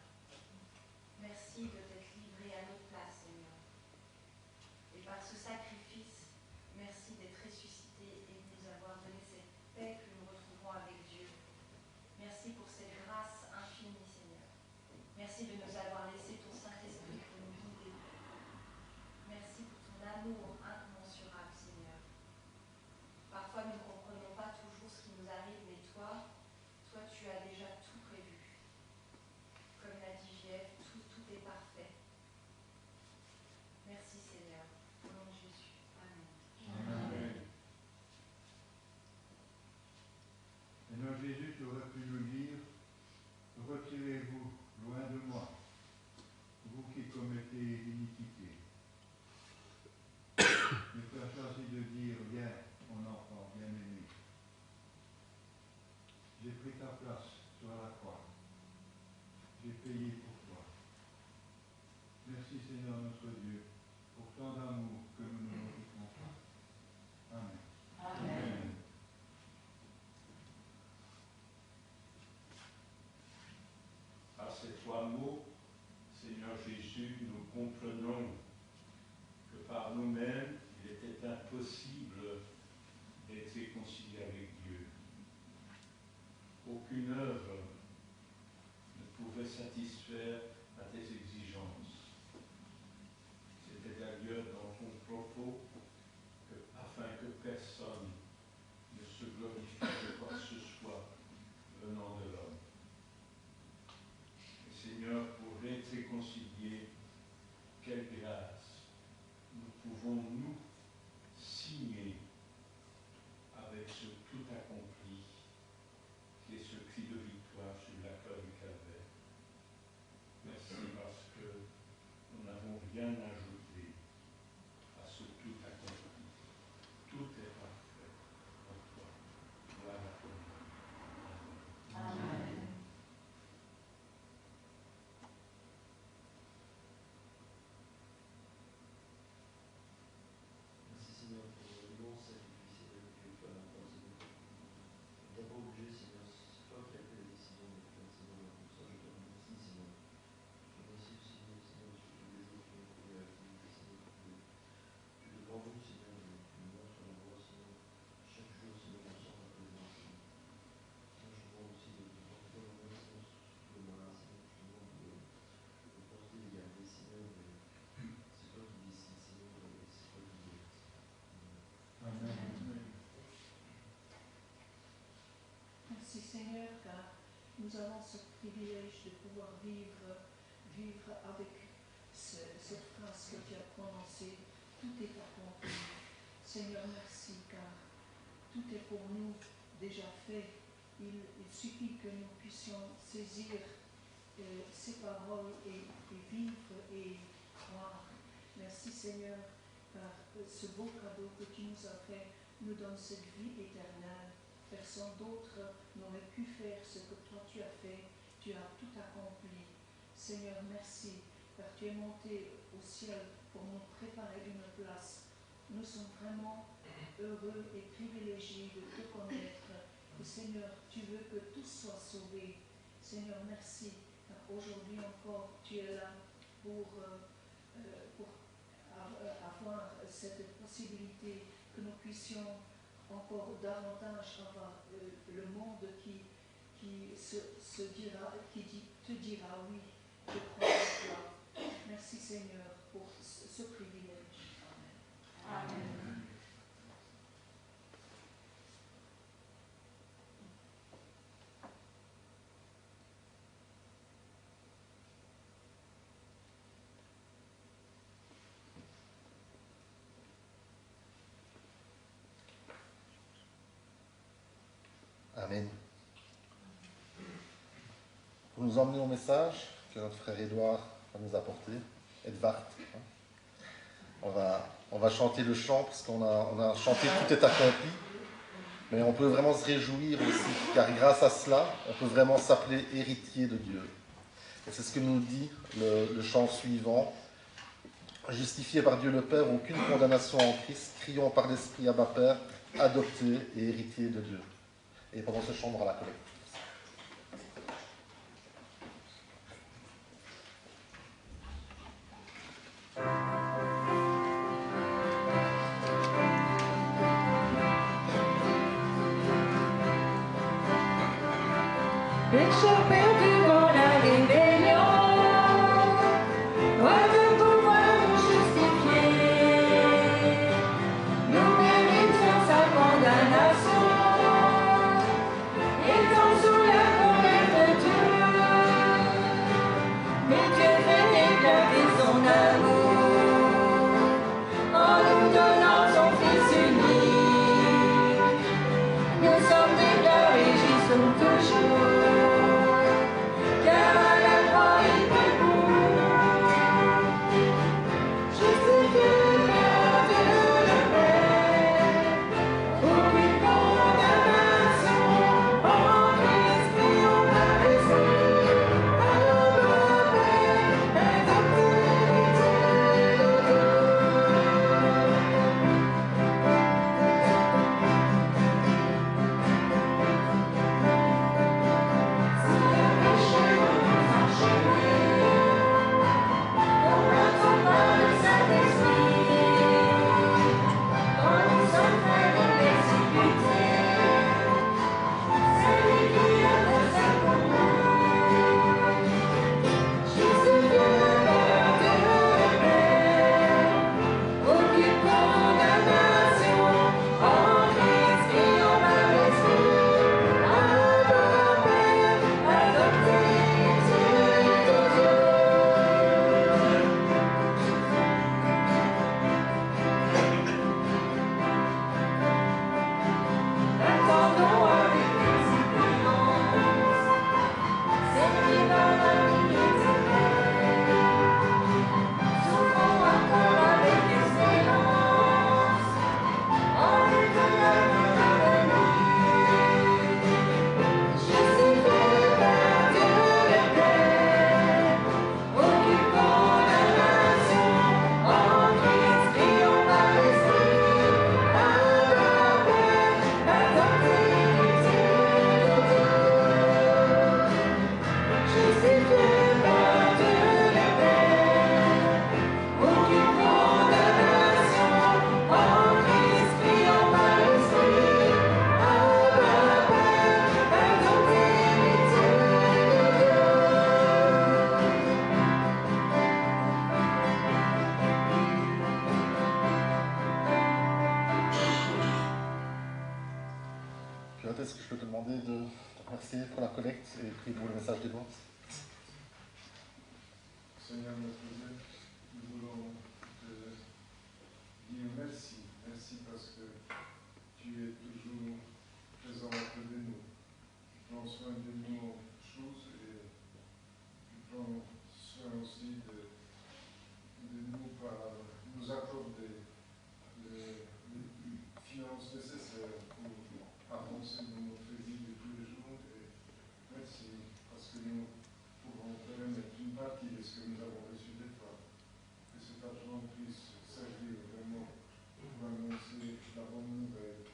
Merci de t'être livré à notre place, Seigneur. Et par ce sacrifice, merci d'être ressuscité et de nous avoir donné cette paix que nous retrouvons avec Dieu. Merci pour cette grâce infinie, Seigneur. Merci de nous avoir laissé ton Saint-Esprit pour nous guider. Merci pour ton amour incommensurable, Seigneur. Parfois, nous ne comprenons pas toujours ce qui nous arrive, mais toi, tu as déjà tout prévu. Comme l'a dit Jeff, tout est parfait. Merci, Seigneur. Au nom de Jésus. Amen. Amen. Seigneur Jésus, tu aurais pu nous dire, retirez-vous loin de moi, vous qui commettez l'iniquité. Mais tu as choisi de dire, viens, mon enfant, bien-aimé. J'ai pris ta place sur la croix. J'ai payé pour toi. Merci Seigneur notre Dieu, pour tant d'amour que nous ne méritons pas. Amen. Amen. À ces trois mots, Seigneur Jésus, nous comprenons que par nous-mêmes, il était impossible d'être réconcilié avec Dieu. Aucune œuvre ne pouvait satisfaire à tes exigences. C'était d'ailleurs dans ton propos que, afin que personne ne se glorifie de quoi que ce soit venant de l'homme. Et Seigneur, pour être réconciliés, quelle grâce nous pouvons nous signer avec ce tout accompli qui est ce cri de victoire sur la croix du Calvaire. Merci parce que nous n'avons rien ajouté à ce tout accompli. Tout est parfait en toi. Gloire à ton nom. Amen. Merci Seigneur pour l'immense sacrifice que tu fais à la croix, Seigneur. Tu n'as pas obligé, Seigneur, c'est toi qui as pris la décision de le faire, Seigneur. Pour ça, je te remercie, Seigneur. Je te remercie aussi, Seigneur, sur tous les autres qui ont trouvé l'activité, Seigneur. Tu te prends nous, Seigneur, et tu nous montres la voie, Seigneur. Chaque jour, Seigneur, on sent ta présence, Seigneur. Seigneur, je demande aussi de porter la main, Seigneur, sur tous les malades, Seigneur. Je te demande de porter et garder, Seigneur. C'est toi qui décides, Seigneur, et c'est toi qui guéris. Amen. Merci Seigneur, car nous avons ce privilège de pouvoir vivre avec cette phrase que tu as prononcée, tout est accompli. Seigneur, merci, car tout est pour nous déjà fait. Il suffit que nous puissions saisir ces paroles et vivre et croire. Merci Seigneur, car ce beau cadeau que tu nous as fait nous donne cette vie éternelle. Personne d'autre n'aurait pu faire ce que toi tu as fait. Tu as tout accompli. Seigneur, merci, car tu es monté au ciel pour nous préparer une place. Nous sommes vraiment heureux et privilégiés de te connaître. Et Seigneur, tu veux que tous soient sauvés. Seigneur, merci, car aujourd'hui encore, tu es là pour avoir cette possibilité que nous puissions encore davantage avoir le monde qui te dira oui, je crois en toi. Merci Seigneur. pour ce privilège. Amen. Amen. Amen. Pour nous emmener au message que notre frère Édouard va nous apporter, Edvard, on va chanter le chant parce qu'on a chanté Tout est accompli, mais on peut vraiment se réjouir aussi, car grâce à cela, on peut vraiment s'appeler héritier de Dieu. Et c'est ce que nous dit le chant suivant. Justifiés par Dieu le Père, aucune condamnation en Christ, crions par l'Esprit Abba Père, adoptés et héritiers de Dieu. Et pendant ce chant, on aura la collecte. Pécheur perdu dans la rébellion, roi de pouvoir nous justifier. Nous méritons sa condamnation, étant sous la colère de Dieu. Mais Dieu fait éclater son amour en nous donnant son Fils unique. Nous sommes déclarés, j'y sommes toujours. Est-ce que je peux te demander de te remercier pour la collecte et prier pour le message d'Édouard? Seigneur notre Dieu, nous voulons te dire merci. Merci parce que tu es toujours présent auprès de nous. Tu prends soin de nos choses et tu prends soin aussi de nous par nous accorder les finances nécessaires pour avancer dans notre vie de tous les jours. Et merci parce que nous pouvons te remettre une partie de ce que nous avons reçu de toi. Que cet argent puisse servir vraiment pour annoncer la bonne nouvelle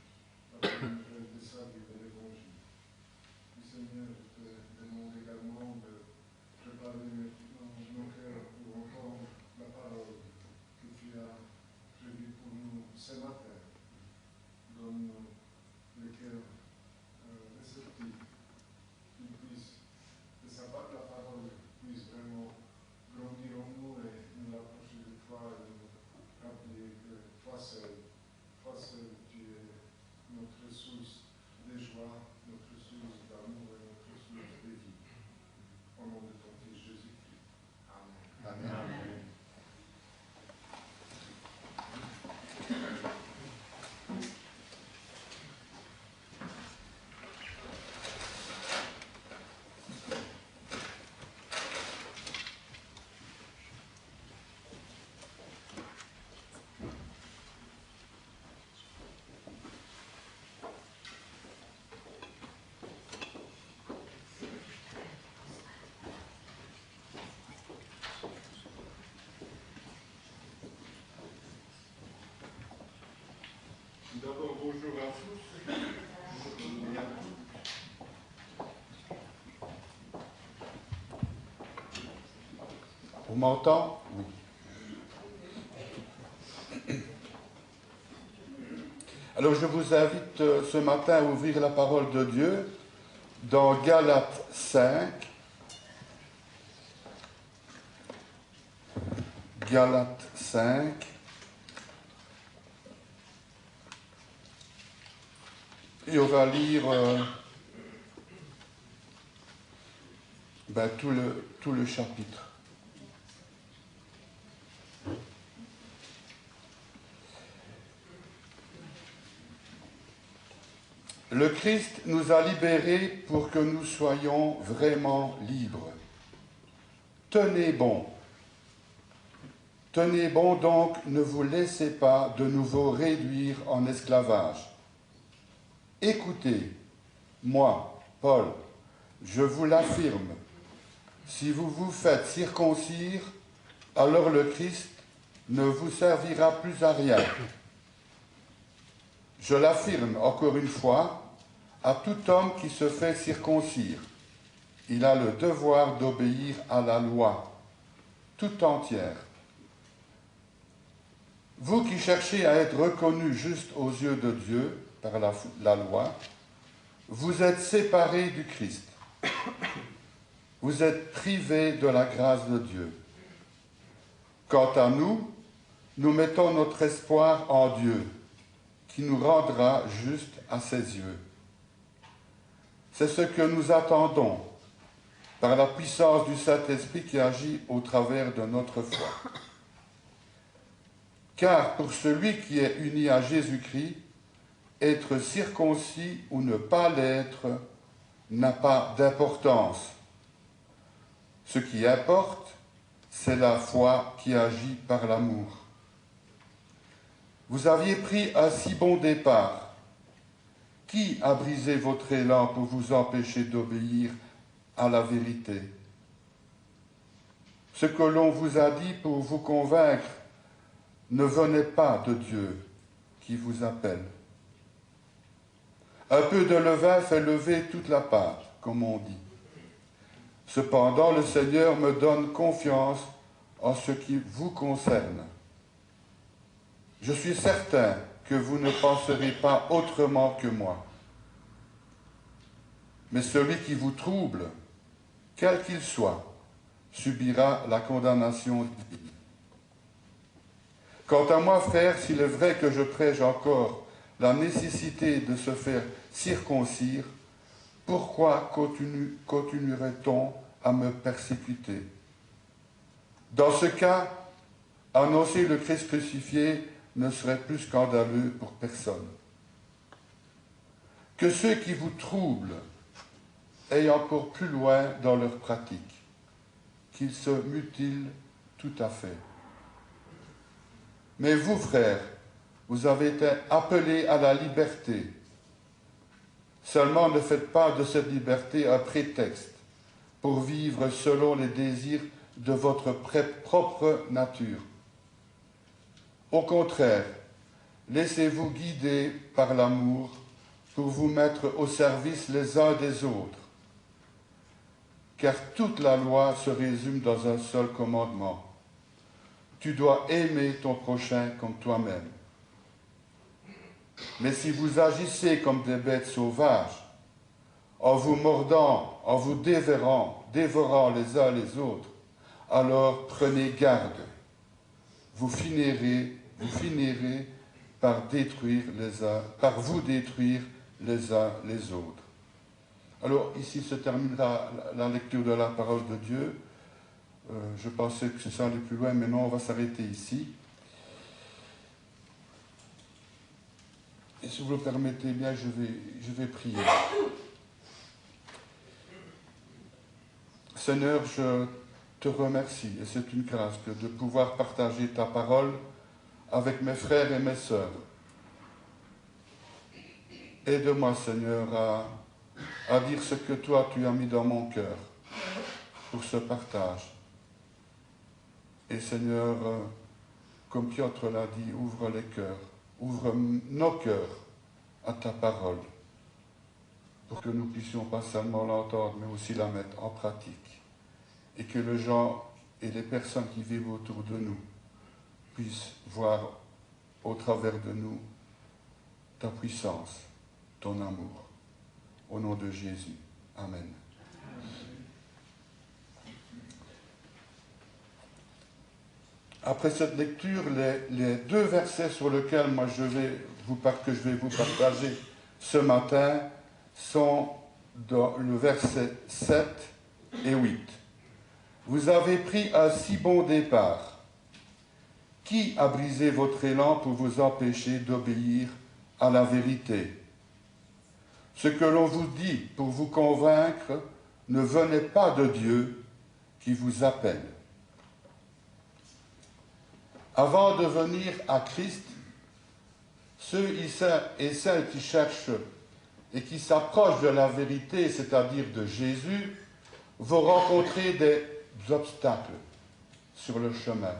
de salut de l'Évangile. Seigneur, je te demande également Toi seul, tu es notre source de joie, notre source d'amour et notre source de vie. Au nom de ton Fils Jésus-Christ. Amen. Amen. D'abord, bonjour à tous. On m'entend? Oui. Alors je vous invite ce matin à ouvrir la parole de Dieu dans Galates 5. Galates 5. Et on va lire tout le chapitre. Le Christ nous a libérés pour que nous soyons vraiment libres. Tenez bon. Tenez bon donc, ne vous laissez pas de nouveau réduire en esclavage. Écoutez, moi, Paul, je vous l'affirme, si vous vous faites circoncire, alors le Christ ne vous servira plus à rien. Je l'affirme encore une fois, à tout homme qui se fait circoncire, il a le devoir d'obéir à la loi, tout entière. Vous qui cherchez à être reconnus juste aux yeux de Dieu par la loi, vous êtes séparés du Christ. Vous êtes privés de la grâce de Dieu. Quant à nous, nous mettons notre espoir en Dieu, qui nous rendra justes à ses yeux. C'est ce que nous attendons par la puissance du Saint-Esprit qui agit au travers de notre foi. Car pour celui qui est uni à Jésus-Christ, être circoncis ou ne pas l'être n'a pas d'importance. Ce qui importe, c'est la foi qui agit par l'amour. Vous aviez pris un si bon départ. Qui a brisé votre élan pour vous empêcher d'obéir à la vérité? Ce que l'on vous a dit pour vous convaincre ne venait pas de Dieu qui vous appelle. Un peu de levain fait lever toute la pâte, comme on dit. Cependant, le Seigneur me donne confiance en ce qui vous concerne. Je suis certain que vous ne penserez pas autrement que moi. Mais celui qui vous trouble, quel qu'il soit, subira la condamnation divine. Quant à moi, frère, s'il est vrai que je prêche encore la nécessité de se faire circoncire, pourquoi continuerait-on à me persécuter? Dans ce cas, annoncer le Christ crucifié ne serait plus scandaleux pour personne. Que ceux qui vous troublent aillent encore plus loin dans leur pratique, qu'ils se mutilent tout à fait. Mais vous, frères, vous avez été appelés à la liberté. Seulement ne faites pas de cette liberté un prétexte pour vivre selon les désirs de votre propre nature. Au contraire, laissez-vous guider par l'amour pour vous mettre au service les uns des autres. Car toute la loi se résume dans un seul commandement. Tu dois aimer ton prochain comme toi-même. Mais si vous agissez comme des bêtes sauvages, en vous mordant, en vous dévorant les uns les autres, alors prenez garde. Vous finirez par vous détruire les uns les autres. Alors ici se terminera la lecture de la parole de Dieu. Je pensais que ça allait plus loin, mais non, on va s'arrêter ici. Et si vous le permettez bien, je vais prier. Seigneur, je te remercie, et c'est une grâce de pouvoir partager ta parole avec mes frères et mes sœurs. Aide-moi, Seigneur, à dire ce que toi tu as mis dans mon cœur pour ce partage. Et Seigneur, comme Piotr l'a dit, ouvre les cœurs, ouvre nos cœurs à ta parole, pour que nous puissions pas seulement l'entendre, mais aussi la mettre en pratique. Et que les gens et les personnes qui vivent autour de nous puissent voir au travers de nous ta puissance, ton amour. Au nom de Jésus. Amen. Après cette lecture, les deux versets sur lesquels je vais vous partager ce matin sont dans le verset 7 et 8. Vous avez pris un si bon départ. Qui a brisé votre élan pour vous empêcher d'obéir à la vérité? Ce que l'on vous dit pour vous convaincre ne venait pas de Dieu qui vous appelle. Avant de venir à Christ, ceux et celles qui cherchent et qui s'approchent de la vérité, c'est-à-dire de Jésus, vont rencontrer des obstacles sur le chemin.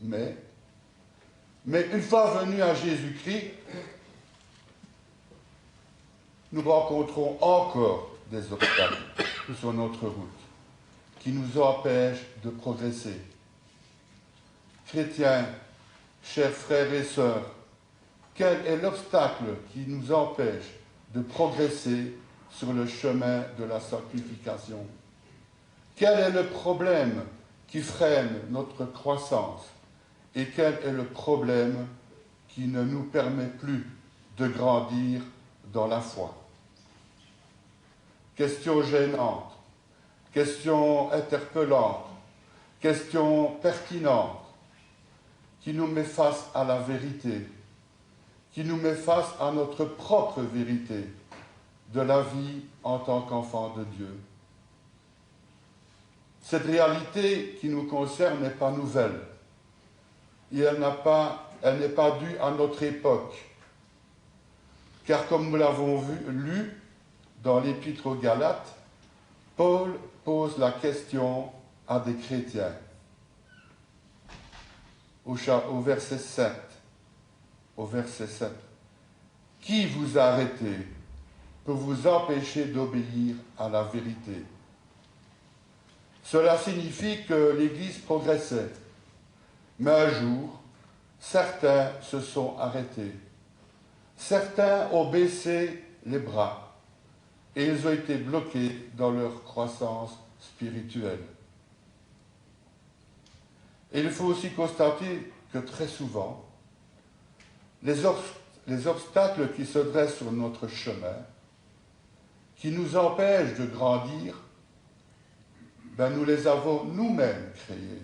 Mais une fois venus à Jésus-Christ, nous rencontrons encore des obstacles sur notre route qui nous empêchent de progresser. Chrétiens, chers frères et sœurs, quel est l'obstacle qui nous empêche de progresser sur le chemin de la sanctification? Quel est le problème qui freine notre croissance? Et quel est le problème qui ne nous permet plus de grandir dans la foi? Question gênante, question interpellante, question pertinente, qui nous met face à la vérité, qui nous met face à notre propre vérité de la vie en tant qu'enfant de Dieu. Cette réalité qui nous concerne n'est pas nouvelle. Et elle n'est pas due à notre époque. Car comme nous l'avons lu dans l'Épître aux Galates, Paul pose la question à des chrétiens. Au verset 7. Qui vous a arrêté pour vous empêcher d'obéir à la vérité? Cela signifie que l'Église progressait. Mais un jour, certains se sont arrêtés. Certains ont baissé les bras et ils ont été bloqués dans leur croissance spirituelle. Et il faut aussi constater que très souvent, les obstacles qui se dressent sur notre chemin, qui nous empêchent de grandir, nous les avons nous-mêmes créés.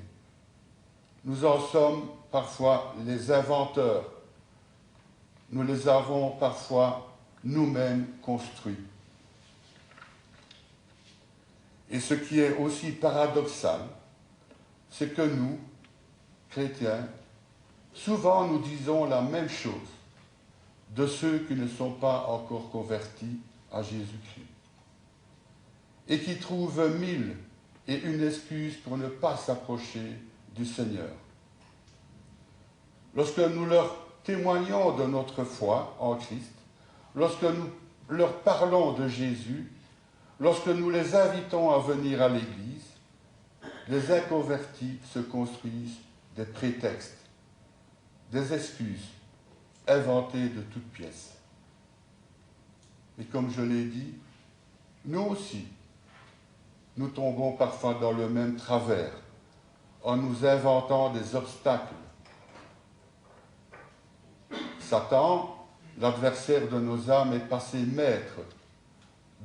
Nous en sommes parfois les inventeurs. Nous les avons parfois nous-mêmes construits. Et ce qui est aussi paradoxal, c'est que nous, chrétiens, souvent nous disons la même chose de ceux qui ne sont pas encore convertis à Jésus-Christ et qui trouvent mille et une excuse pour ne pas s'approcher du Seigneur. Lorsque nous leur témoignons de notre foi en Christ, lorsque nous leur parlons de Jésus, lorsque nous les invitons à venir à l'Église, les inconvertis se construisent des prétextes, des excuses inventées de toutes pièces. Et comme je l'ai dit, nous aussi, nous tombons parfois dans le même travers en nous inventant des obstacles Satan, l'adversaire de nos âmes, est passé maître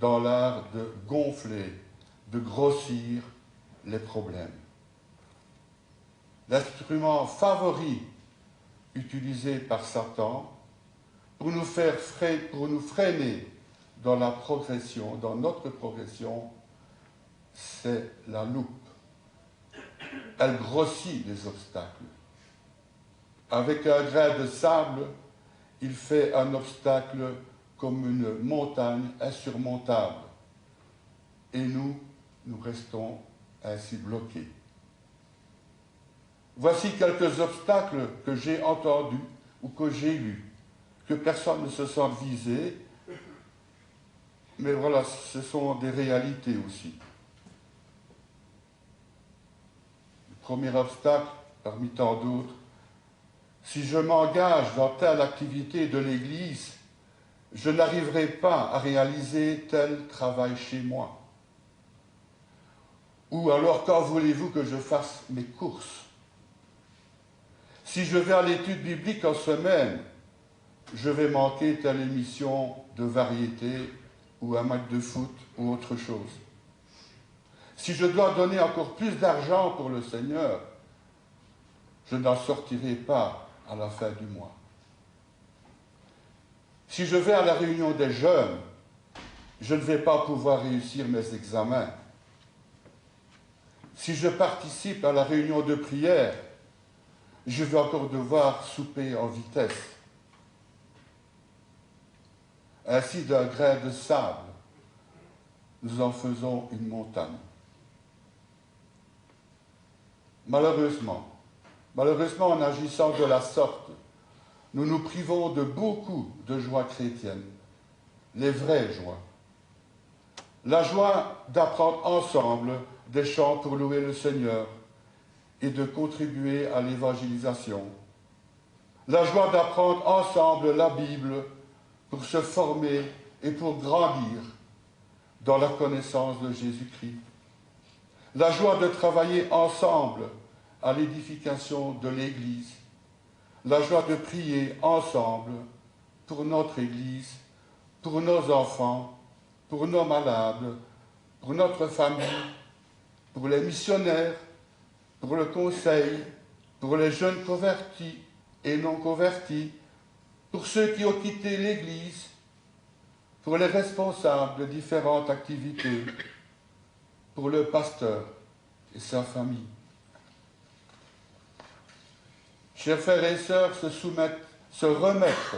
dans l'art de gonfler, de grossir les problèmes. L'instrument favori utilisé par Satan pour nous freiner dans la progression, dans notre progression, c'est la loupe. Elle grossit les obstacles. Avec un grain de sable, il fait un obstacle comme une montagne insurmontable. Et nous restons ainsi bloqués. Voici quelques obstacles que j'ai entendus ou que j'ai lus, que personne ne se sente visé, mais voilà, ce sont des réalités aussi. Le premier obstacle, parmi tant d'autres, si je m'engage dans telle activité de l'Église, je n'arriverai pas à réaliser tel travail chez moi. Ou alors, quand voulez-vous que je fasse mes courses? Si je vais à l'étude biblique en semaine, je vais manquer telle émission de variété ou un match de foot ou autre chose. Si je dois donner encore plus d'argent pour le Seigneur, je n'en sortirai pas à la fin du mois. Si je vais à la réunion des jeunes, je ne vais pas pouvoir réussir mes examens. Si je participe à la réunion de prière, je vais encore devoir souper en vitesse. Ainsi, d'un grain de sable, nous en faisons une montagne. Malheureusement, en agissant de la sorte, nous nous privons de beaucoup de joies chrétiennes, les vraies joies. La joie d'apprendre ensemble des chants pour louer le Seigneur et de contribuer à l'évangélisation. La joie d'apprendre ensemble la Bible pour se former et pour grandir dans la connaissance de Jésus-Christ. La joie de travailler ensemble à l'édification de l'Église. La joie de prier ensemble pour notre Église, pour nos enfants, pour nos malades, pour notre famille, pour les missionnaires, pour le conseil, pour les jeunes convertis et non convertis, pour ceux qui ont quitté l'Église, pour les responsables de différentes activités, pour le pasteur et sa famille. Chers frères et sœurs, se remettre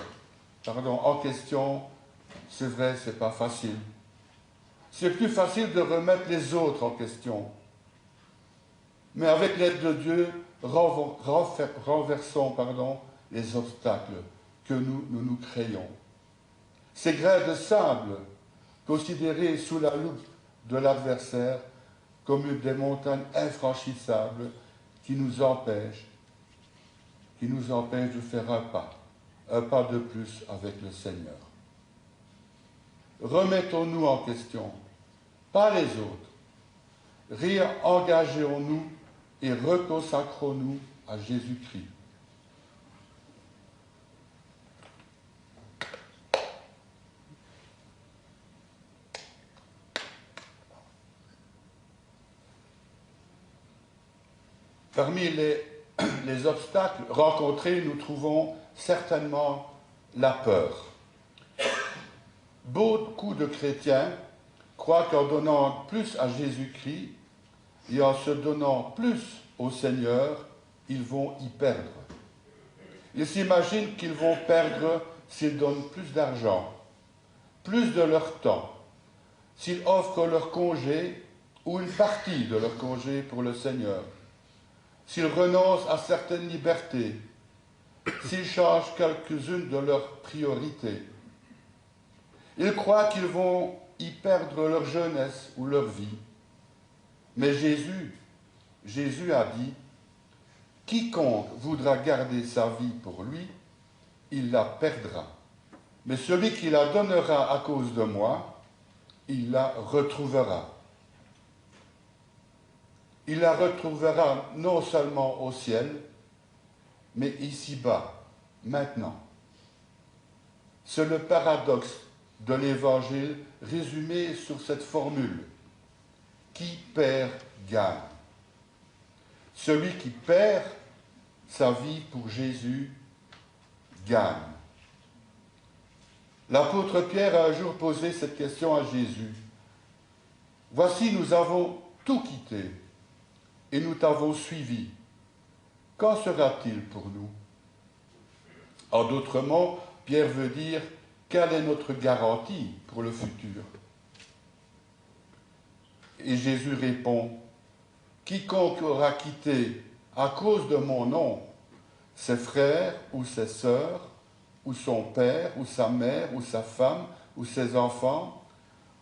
en question, c'est vrai, c'est pas facile. C'est plus facile de remettre les autres en question. Mais avec l'aide de Dieu, renversons les obstacles que nous créons. Ces grains de sable, considérés sous la loupe de l'adversaire comme des montagnes infranchissables qui nous empêchent de faire un pas de plus avec le Seigneur. Remettons-nous en question, pas les autres. Réengageons-nous et reconsacrons-nous à Jésus-Christ. Parmi les obstacles rencontrés, nous trouvons certainement la peur. Beaucoup de chrétiens croient qu'en donnant plus à Jésus-Christ et en se donnant plus au Seigneur, ils vont y perdre. Ils s'imaginent qu'ils vont perdre s'ils donnent plus d'argent, plus de leur temps, s'ils offrent leur congé ou une partie de leur congé pour le Seigneur, s'ils renoncent à certaines libertés, s'ils changent quelques-unes de leurs priorités. Ils croient qu'ils vont y perdre leur jeunesse ou leur vie. Mais Jésus a dit, « Quiconque voudra garder sa vie pour lui, il la perdra. Mais celui qui la donnera à cause de moi, il la retrouvera. » Il la retrouvera non seulement au ciel, mais ici-bas, maintenant. C'est le paradoxe de l'Évangile résumé sur cette formule. Qui perd, gagne. Celui qui perd sa vie pour Jésus, gagne. L'apôtre Pierre a un jour posé cette question à Jésus. Voici, nous avons tout quitté et nous t'avons suivi. Qu'en sera-t-il pour nous? En d'autres mots, Pierre veut dire, quelle est notre garantie pour le futur? Et Jésus répond, quiconque aura quitté à cause de mon nom ses frères ou ses sœurs, ou son père, ou sa mère, ou sa femme, ou ses enfants,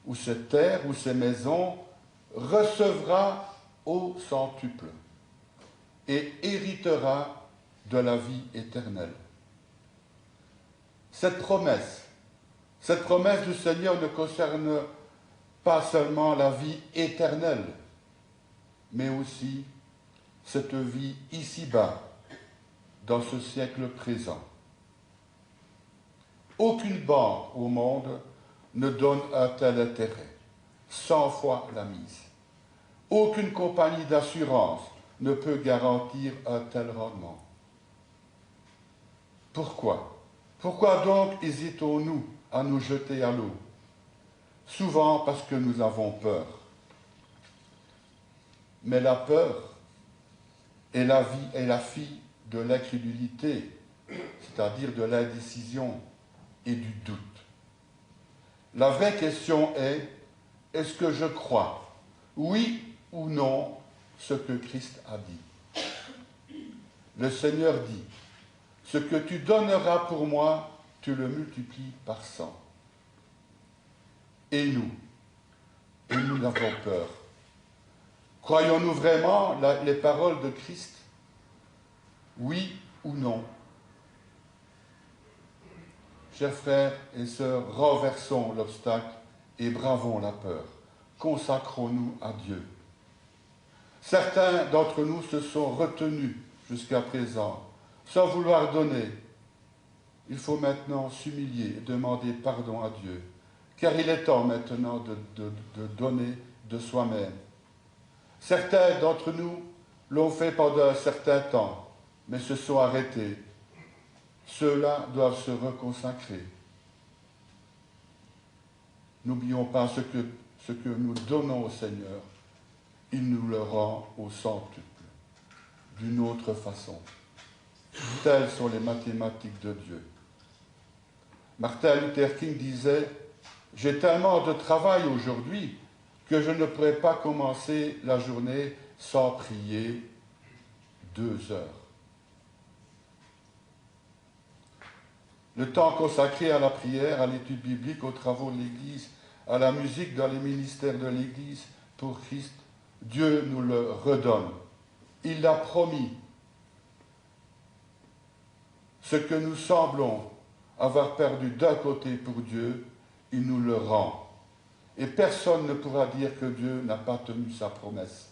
ou ses terres, ou ses maisons, recevra au centuple et héritera de la vie éternelle. Cette promesse du Seigneur ne concerne pas seulement la vie éternelle, mais aussi cette vie ici-bas, dans ce siècle présent. Aucune banque au monde ne donne un tel intérêt, 100 fois la mise. Aucune compagnie d'assurance ne peut garantir un tel rendement. Pourquoi? Pourquoi donc hésitons-nous à nous jeter à l'eau? Souvent parce que nous avons peur. Mais la peur est la fille de l'incrédulité, c'est-à-dire de l'indécision et du doute. La vraie question est, est-ce que je crois, oui ou non, ce que Christ a dit? Le Seigneur dit, ce que tu donneras pour moi, tu le multiplies par 100. Et nous avons peur. Croyons-nous vraiment les paroles de Christ? Oui ou non? Chers frères et sœurs, renversons l'obstacle et bravons la peur. Consacrons-nous à Dieu. Certains d'entre nous se sont retenus jusqu'à présent, sans vouloir donner. Il faut maintenant s'humilier et demander pardon à Dieu, car il est temps maintenant de donner de soi-même. Certains d'entre nous l'ont fait pendant un certain temps, mais se sont arrêtés. Ceux-là doivent se reconsacrer. N'oublions pas ce que nous donnons au Seigneur, il nous le rend au centuple, d'une autre façon. Telles sont les mathématiques de Dieu. Martin Luther King disait « J'ai tellement de travail aujourd'hui que je ne pourrais pas commencer la journée sans prier 2 heures. » Le temps consacré à la prière, à l'étude biblique, aux travaux de l'Église, à la musique dans les ministères de l'Église pour Christ, Dieu nous le redonne. Il l'a promis. Ce que nous semblons avoir perdu d'un côté pour Dieu, il nous le rend. Et personne ne pourra dire que Dieu n'a pas tenu sa promesse.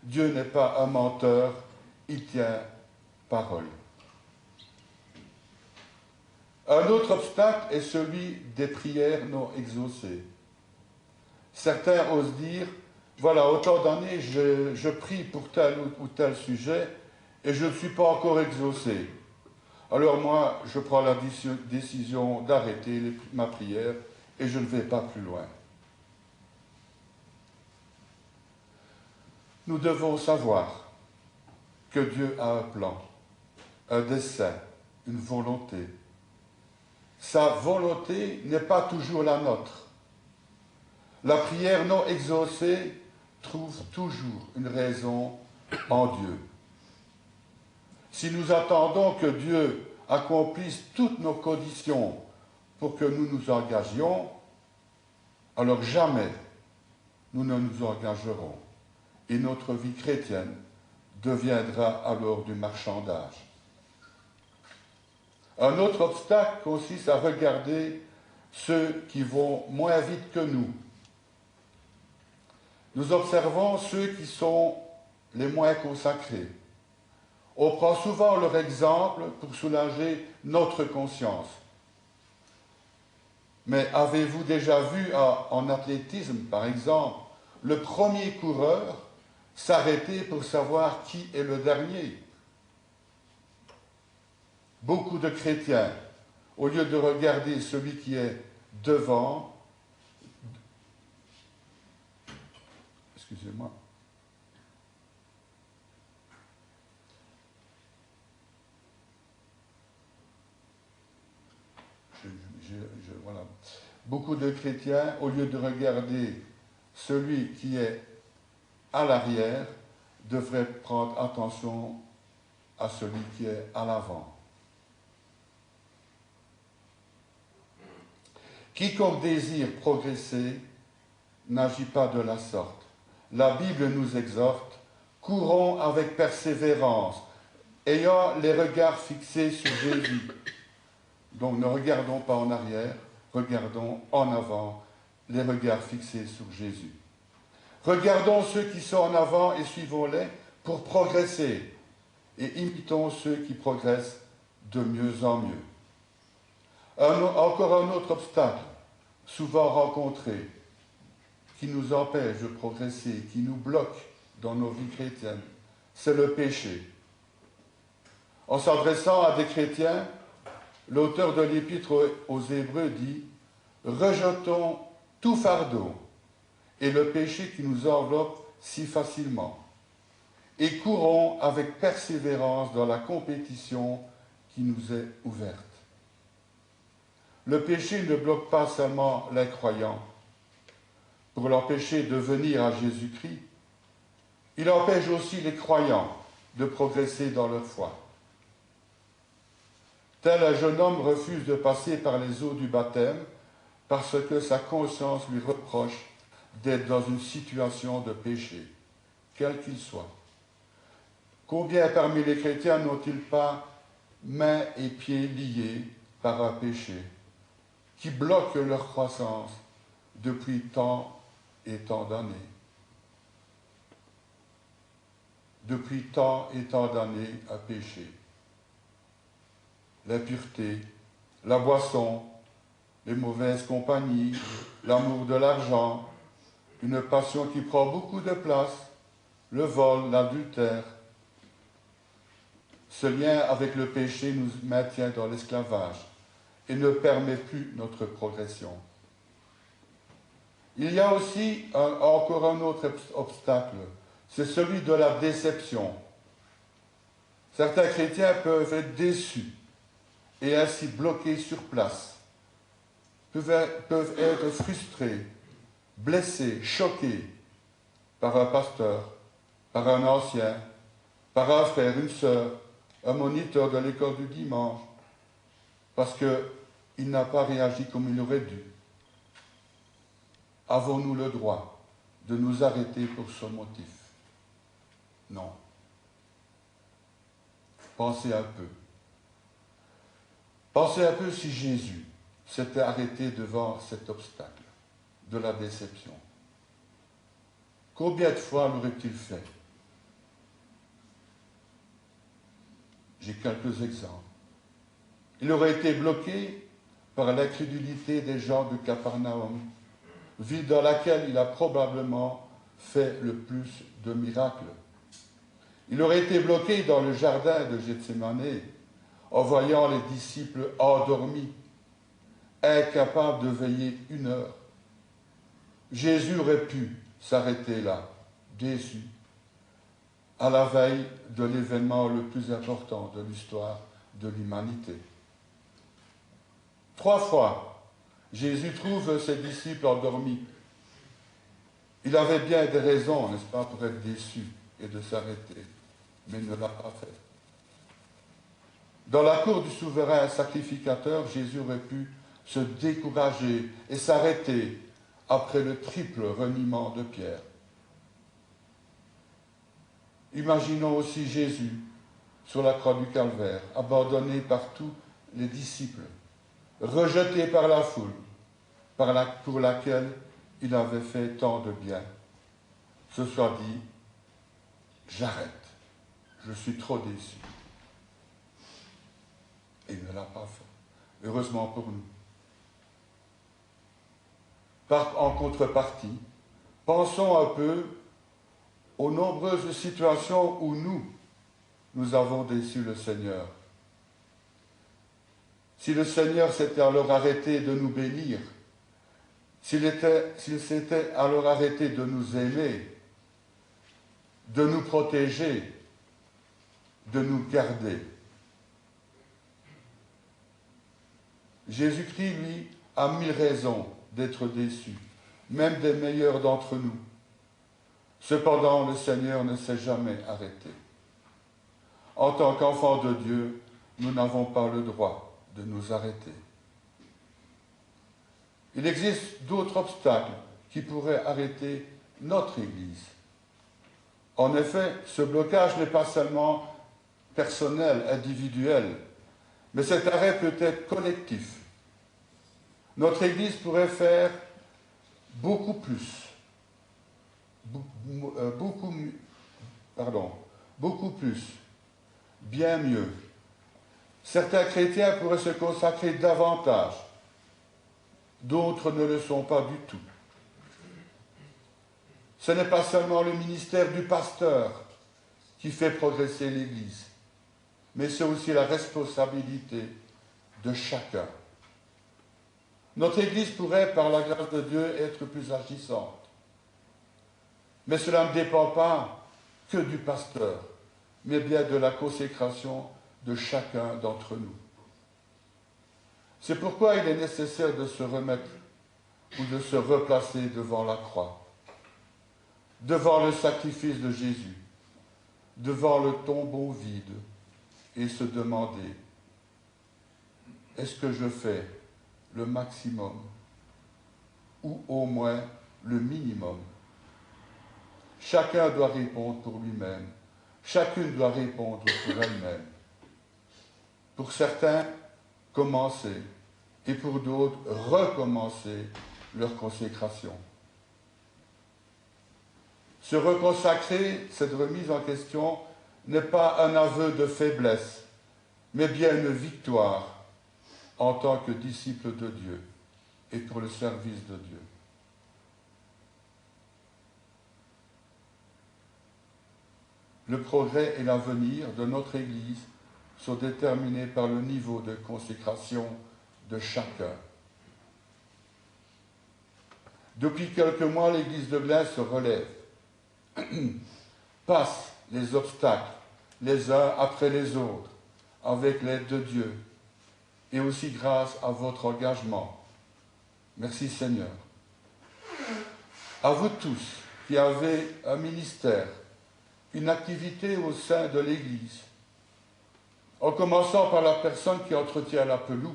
Dieu n'est pas un menteur, il tient parole. Un autre obstacle est celui des prières non exaucées. Certains osent dire, voilà, autant d'années, je prie pour tel ou tel sujet et je ne suis pas encore exaucé. Alors moi, je prends la décision d'arrêter ma prière et je ne vais pas plus loin. Nous devons savoir que Dieu a un plan, un dessein, une volonté. Sa volonté n'est pas toujours la nôtre. La prière non exaucée trouve toujours une raison en Dieu. Si nous attendons que Dieu accomplisse toutes nos conditions pour que nous nous engagions, alors jamais nous ne nous engagerons et notre vie chrétienne deviendra alors du marchandage. Un autre obstacle consiste à regarder ceux qui vont moins vite que nous. Nous observons ceux qui sont les moins consacrés. On prend souvent leur exemple pour soulager notre conscience. Mais avez-vous déjà vu en athlétisme, par exemple, le premier coureur s'arrêter pour savoir qui est le dernier? Beaucoup de chrétiens, au lieu de regarder celui qui est devant, excusez-moi, voilà. Beaucoup de chrétiens, au lieu de regarder celui qui est à l'arrière, devraient prendre attention à celui qui est à l'avant. Quiconque désire progresser n'agit pas de la sorte. La Bible nous exhorte, courons avec persévérance, ayant les regards fixés sur Jésus. Donc ne regardons pas en arrière, regardons en avant, les regards fixés sur Jésus. Regardons ceux qui sont en avant et suivons-les pour progresser, et imitons ceux qui progressent de mieux en mieux. Encore un autre obstacle, souvent rencontré, qui nous empêche de progresser, qui nous bloque dans nos vies chrétiennes, c'est le péché. En s'adressant à des chrétiens, l'auteur de l'Épître aux Hébreux dit « Rejetons tout fardeau et le péché qui nous enveloppe si facilement, et courons avec persévérance dans la compétition qui nous est ouverte. » Le péché ne bloque pas seulement les croyants pour l'empêcher de venir à Jésus-Christ, il empêche aussi les croyants de progresser dans leur foi. Tel un jeune homme refuse de passer par les eaux du baptême parce que sa conscience lui reproche d'être dans une situation de péché, quel qu'il soit. Combien parmi les chrétiens n'ont-ils pas mains et pieds liés par un péché qui bloque leur croissance depuis tant et tant d'années? Depuis tant et tant d'années à pécher. L'impureté, la boisson, les mauvaises compagnies, l'amour de l'argent, une passion qui prend beaucoup de place, le vol, l'adultère. Ce lien avec le péché nous maintient dans l'esclavage et ne permet plus notre progression. Il y a aussi encore un autre obstacle, c'est celui de la déception. Certains chrétiens peuvent être déçus et ainsi bloqués sur place, peuvent être frustrés, blessés, choqués par un pasteur, par un ancien, par un frère, une sœur, un moniteur de l'école du dimanche, parce qu'il n'a pas réagi comme il aurait dû. Avons-nous le droit de nous arrêter pour ce motif? Non. Pensez un peu. Pensez un peu si Jésus s'était arrêté devant cet obstacle de la déception. Combien de fois l'aurait-il fait? J'ai quelques exemples. Il aurait été bloqué par l'incrédulité des gens de Capernaum, ville dans laquelle il a probablement fait le plus de miracles. Il aurait été bloqué dans le jardin de Gethsémane en voyant les disciples endormis, incapables de veiller 1 heure. Jésus aurait pu s'arrêter là, déçu, à la veille de l'événement le plus important de l'histoire de l'humanité. 3 fois, Jésus trouve ses disciples endormis. Il avait bien des raisons, n'est-ce pas, pour être déçu et de s'arrêter, mais il ne l'a pas fait. Dans la cour du souverain sacrificateur, Jésus aurait pu se décourager et s'arrêter après le triple reniement de Pierre. Imaginons aussi Jésus sur la croix du Calvaire, abandonné par tous les disciples, rejeté par la foule, pour laquelle il avait fait tant de bien. Se soit dit, j'arrête, je suis trop déçu. Et il ne l'a pas fait. Heureusement pour nous. En contrepartie, pensons un peu aux nombreuses situations où nous avons déçu le Seigneur. Si le Seigneur s'était alors arrêté de nous bénir, s'il s'était alors arrêté de nous aimer, de nous protéger, de nous garder. Jésus-Christ, lui, a 1000 raisons d'être déçu, même des meilleurs d'entre nous. Cependant, le Seigneur ne s'est jamais arrêté. En tant qu'enfants de Dieu, nous n'avons pas le droit de nous arrêter. Il existe d'autres obstacles qui pourraient arrêter notre Église. En effet, ce blocage n'est pas seulement personnel, individuel, mais cet arrêt peut être collectif. Notre Église pourrait faire beaucoup plus, beaucoup plus, bien mieux. Certains chrétiens pourraient se consacrer davantage, d'autres ne le sont pas du tout. Ce n'est pas seulement le ministère du pasteur qui fait progresser l'Église, mais c'est aussi la responsabilité de chacun. Notre Église pourrait, par la grâce de Dieu, être plus agissante. Mais cela ne dépend pas que du pasteur, mais bien de la consécration de chacun d'entre nous. C'est pourquoi il est nécessaire de se remettre ou de se replacer devant la croix, devant le sacrifice de Jésus, devant le tombeau vide, et se demander, est-ce que je fais le maximum ou au moins le minimum? Chacun doit répondre pour lui-même, chacune doit répondre pour elle-même. Pour certains, commencer, et pour d'autres, recommencer leur consécration. Se reconsacrer, cette remise en question, n'est pas un aveu de faiblesse, mais bien une victoire en tant que disciple de Dieu et pour le service de Dieu. Le progrès et l'avenir de notre Église sont déterminés par le niveau de consécration de chacun. Depuis quelques mois, l'Église de Blain se relève, passe les obstacles les uns après les autres, avec l'aide de Dieu, et aussi grâce à votre engagement. Merci Seigneur. À vous tous qui avez un ministère, une activité au sein de l'Église, en commençant par la personne qui entretient la pelouse,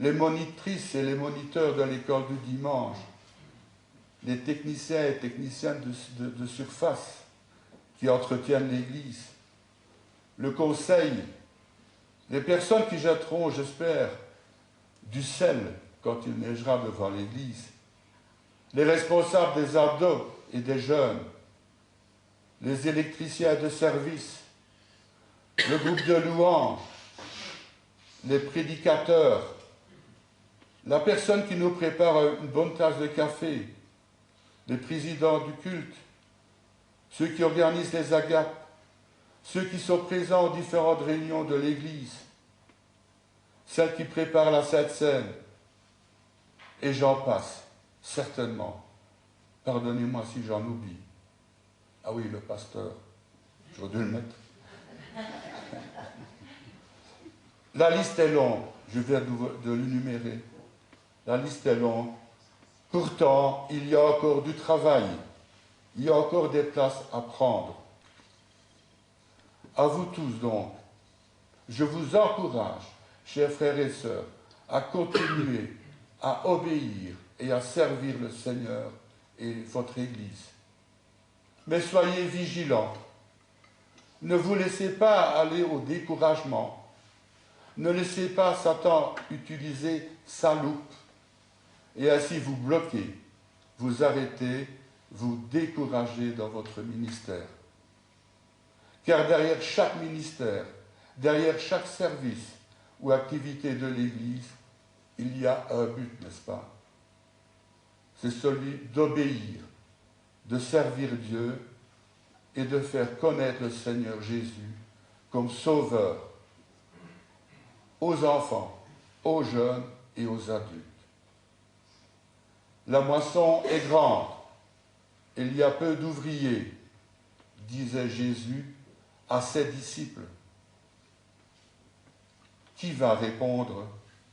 les monitrices et les moniteurs de l'école du dimanche, les techniciens et techniciennes de surface qui entretiennent l'Église, le conseil, les personnes qui jetteront, j'espère, du sel quand il neigera devant l'Église, les responsables des ados et des jeunes, les électriciens de service, le groupe de louanges, les prédicateurs, la personne qui nous prépare une bonne tasse de café, les présidents du culte, ceux qui organisent les agapes, ceux qui sont présents aux différentes réunions de l'Église, celles qui préparent la Sainte Seine, et j'en passe, certainement. Pardonnez-moi si j'en oublie. Ah oui, le pasteur, j'aurais dû le mettre. La liste est longue, je viens de l'énumérer. La liste est longue. Pourtant, il y a encore du travail. Il y a encore des places à prendre. À vous tous donc, je vous encourage, chers frères et sœurs, à continuer, à obéir et à servir le Seigneur et votre Église. Mais soyez vigilants. Ne vous laissez pas aller au découragement. Ne laissez pas Satan utiliser sa loupe et ainsi vous bloquer, vous arrêter, vous décourager dans votre ministère. Car derrière chaque ministère, derrière chaque service ou activité de l'Église, il y a un but, n'est-ce pas? c'est celui d'obéir, de servir Dieu et de faire connaître le Seigneur Jésus comme sauveur aux enfants, aux jeunes et aux adultes. La moisson est grande, il y a peu d'ouvriers, disait Jésus à ses disciples. Qui va répondre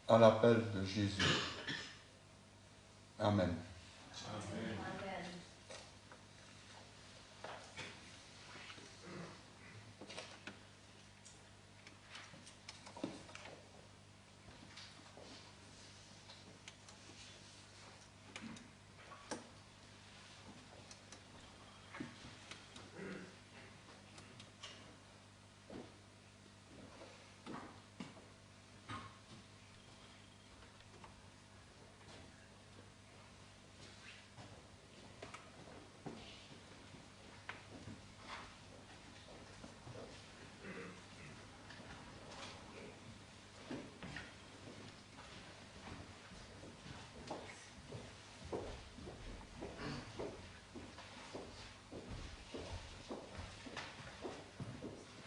à l'appel de Jésus? Amen.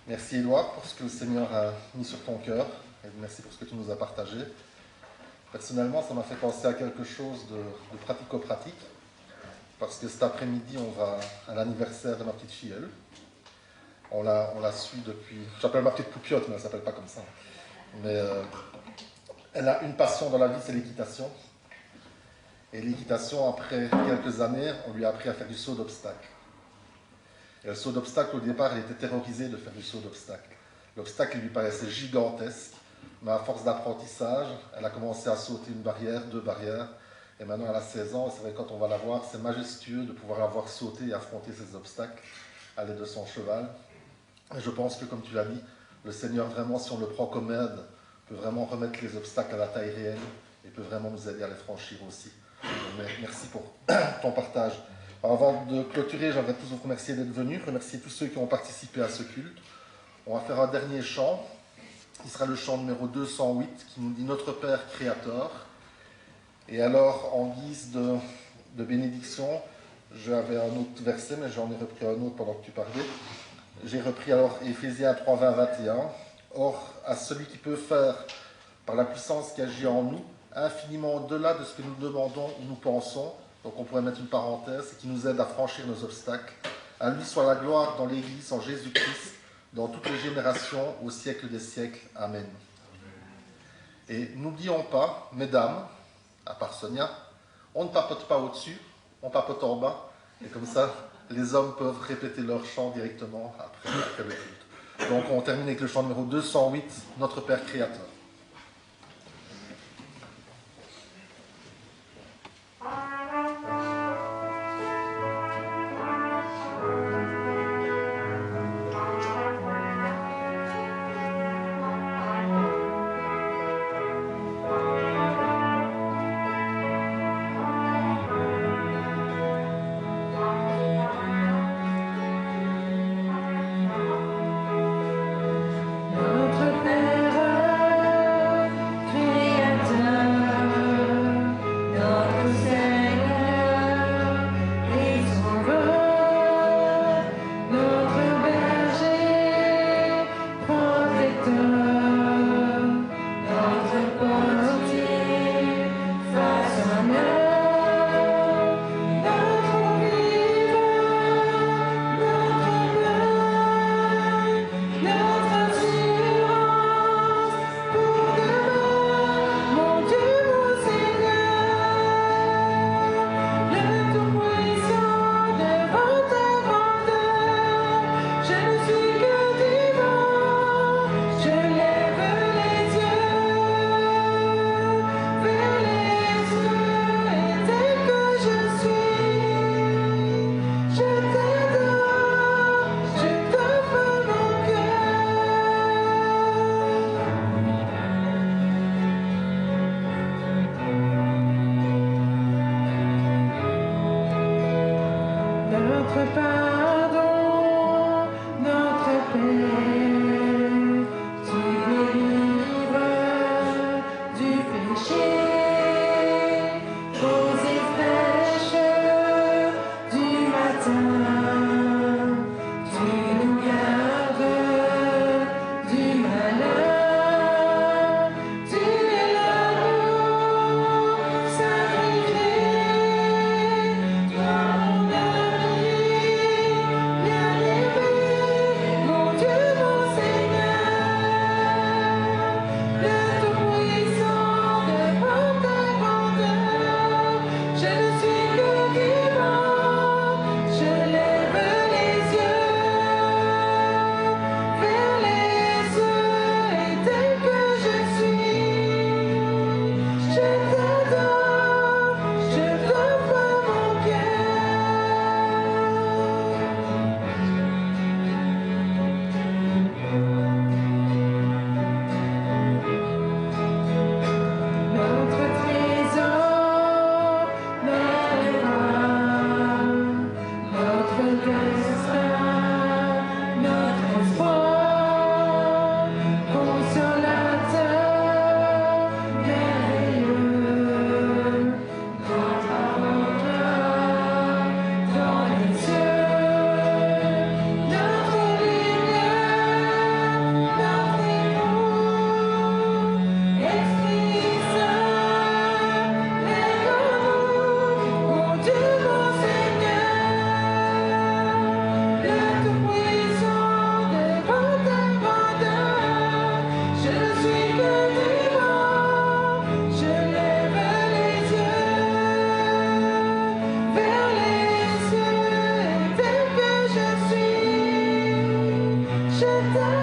Merci Édouard pour ce que le Seigneur a mis sur ton cœur et merci pour ce que tu nous as partagé. Personnellement, ça m'a fait penser à quelque chose de pratico-pratique parce que cet après-midi, on va à l'anniversaire de ma petite fille, elle. On la suit depuis... J'appelle ma petite poupiotte, mais elle ne s'appelle pas comme ça. Mais elle a une passion dans la vie, c'est l'équitation. Et l'équitation, après quelques années, on lui a appris à faire du saut d'obstacle. Et le saut d'obstacle, au départ, elle était terrorisée de faire du saut d'obstacle. L'obstacle lui paraissait gigantesque, mais à force d'apprentissage, elle a commencé à sauter une barrière, 2 barrières, et maintenant elle a 16 ans, et c'est vrai, quand on va la voir, c'est majestueux de pouvoir la voir sauter et affronter ces obstacles à l'aide de son cheval. Et je pense que, comme tu l'as dit, le Seigneur, vraiment, si on le prend comme aide, peut vraiment remettre les obstacles à la taille réelle, et peut vraiment nous aider à les franchir aussi. Donc, merci pour ton partage. Alors, avant de clôturer, j'aimerais tous vous remercier d'être venus, remercier tous ceux qui ont participé à ce culte. On va faire un dernier chant, qui sera le chant numéro 208, qui nous dit « Notre Père Créateur ». Et alors, en guise de bénédiction, j'avais un autre verset, mais j'en ai repris un autre pendant que tu parlais. J'ai repris alors Éphésiens 3, 20, 21. « Or, à celui qui peut faire, par la puissance qui agit en nous, infiniment au-delà de ce que nous demandons ou nous pensons, donc on pourrait mettre une parenthèse, et qui nous aide à franchir nos obstacles. À lui soit la gloire dans l'Église, en Jésus-Christ, dans toutes les générations, au siècle des siècles. Amen. » Et n'oublions pas, mesdames, à part Sonia, on ne papote pas au-dessus, on papote en bas, et comme ça, les hommes peuvent répéter leur chant directement après le culte. Donc on termine avec le chant numéro 208, Notre Père Créateur. Notre Père je t'aime.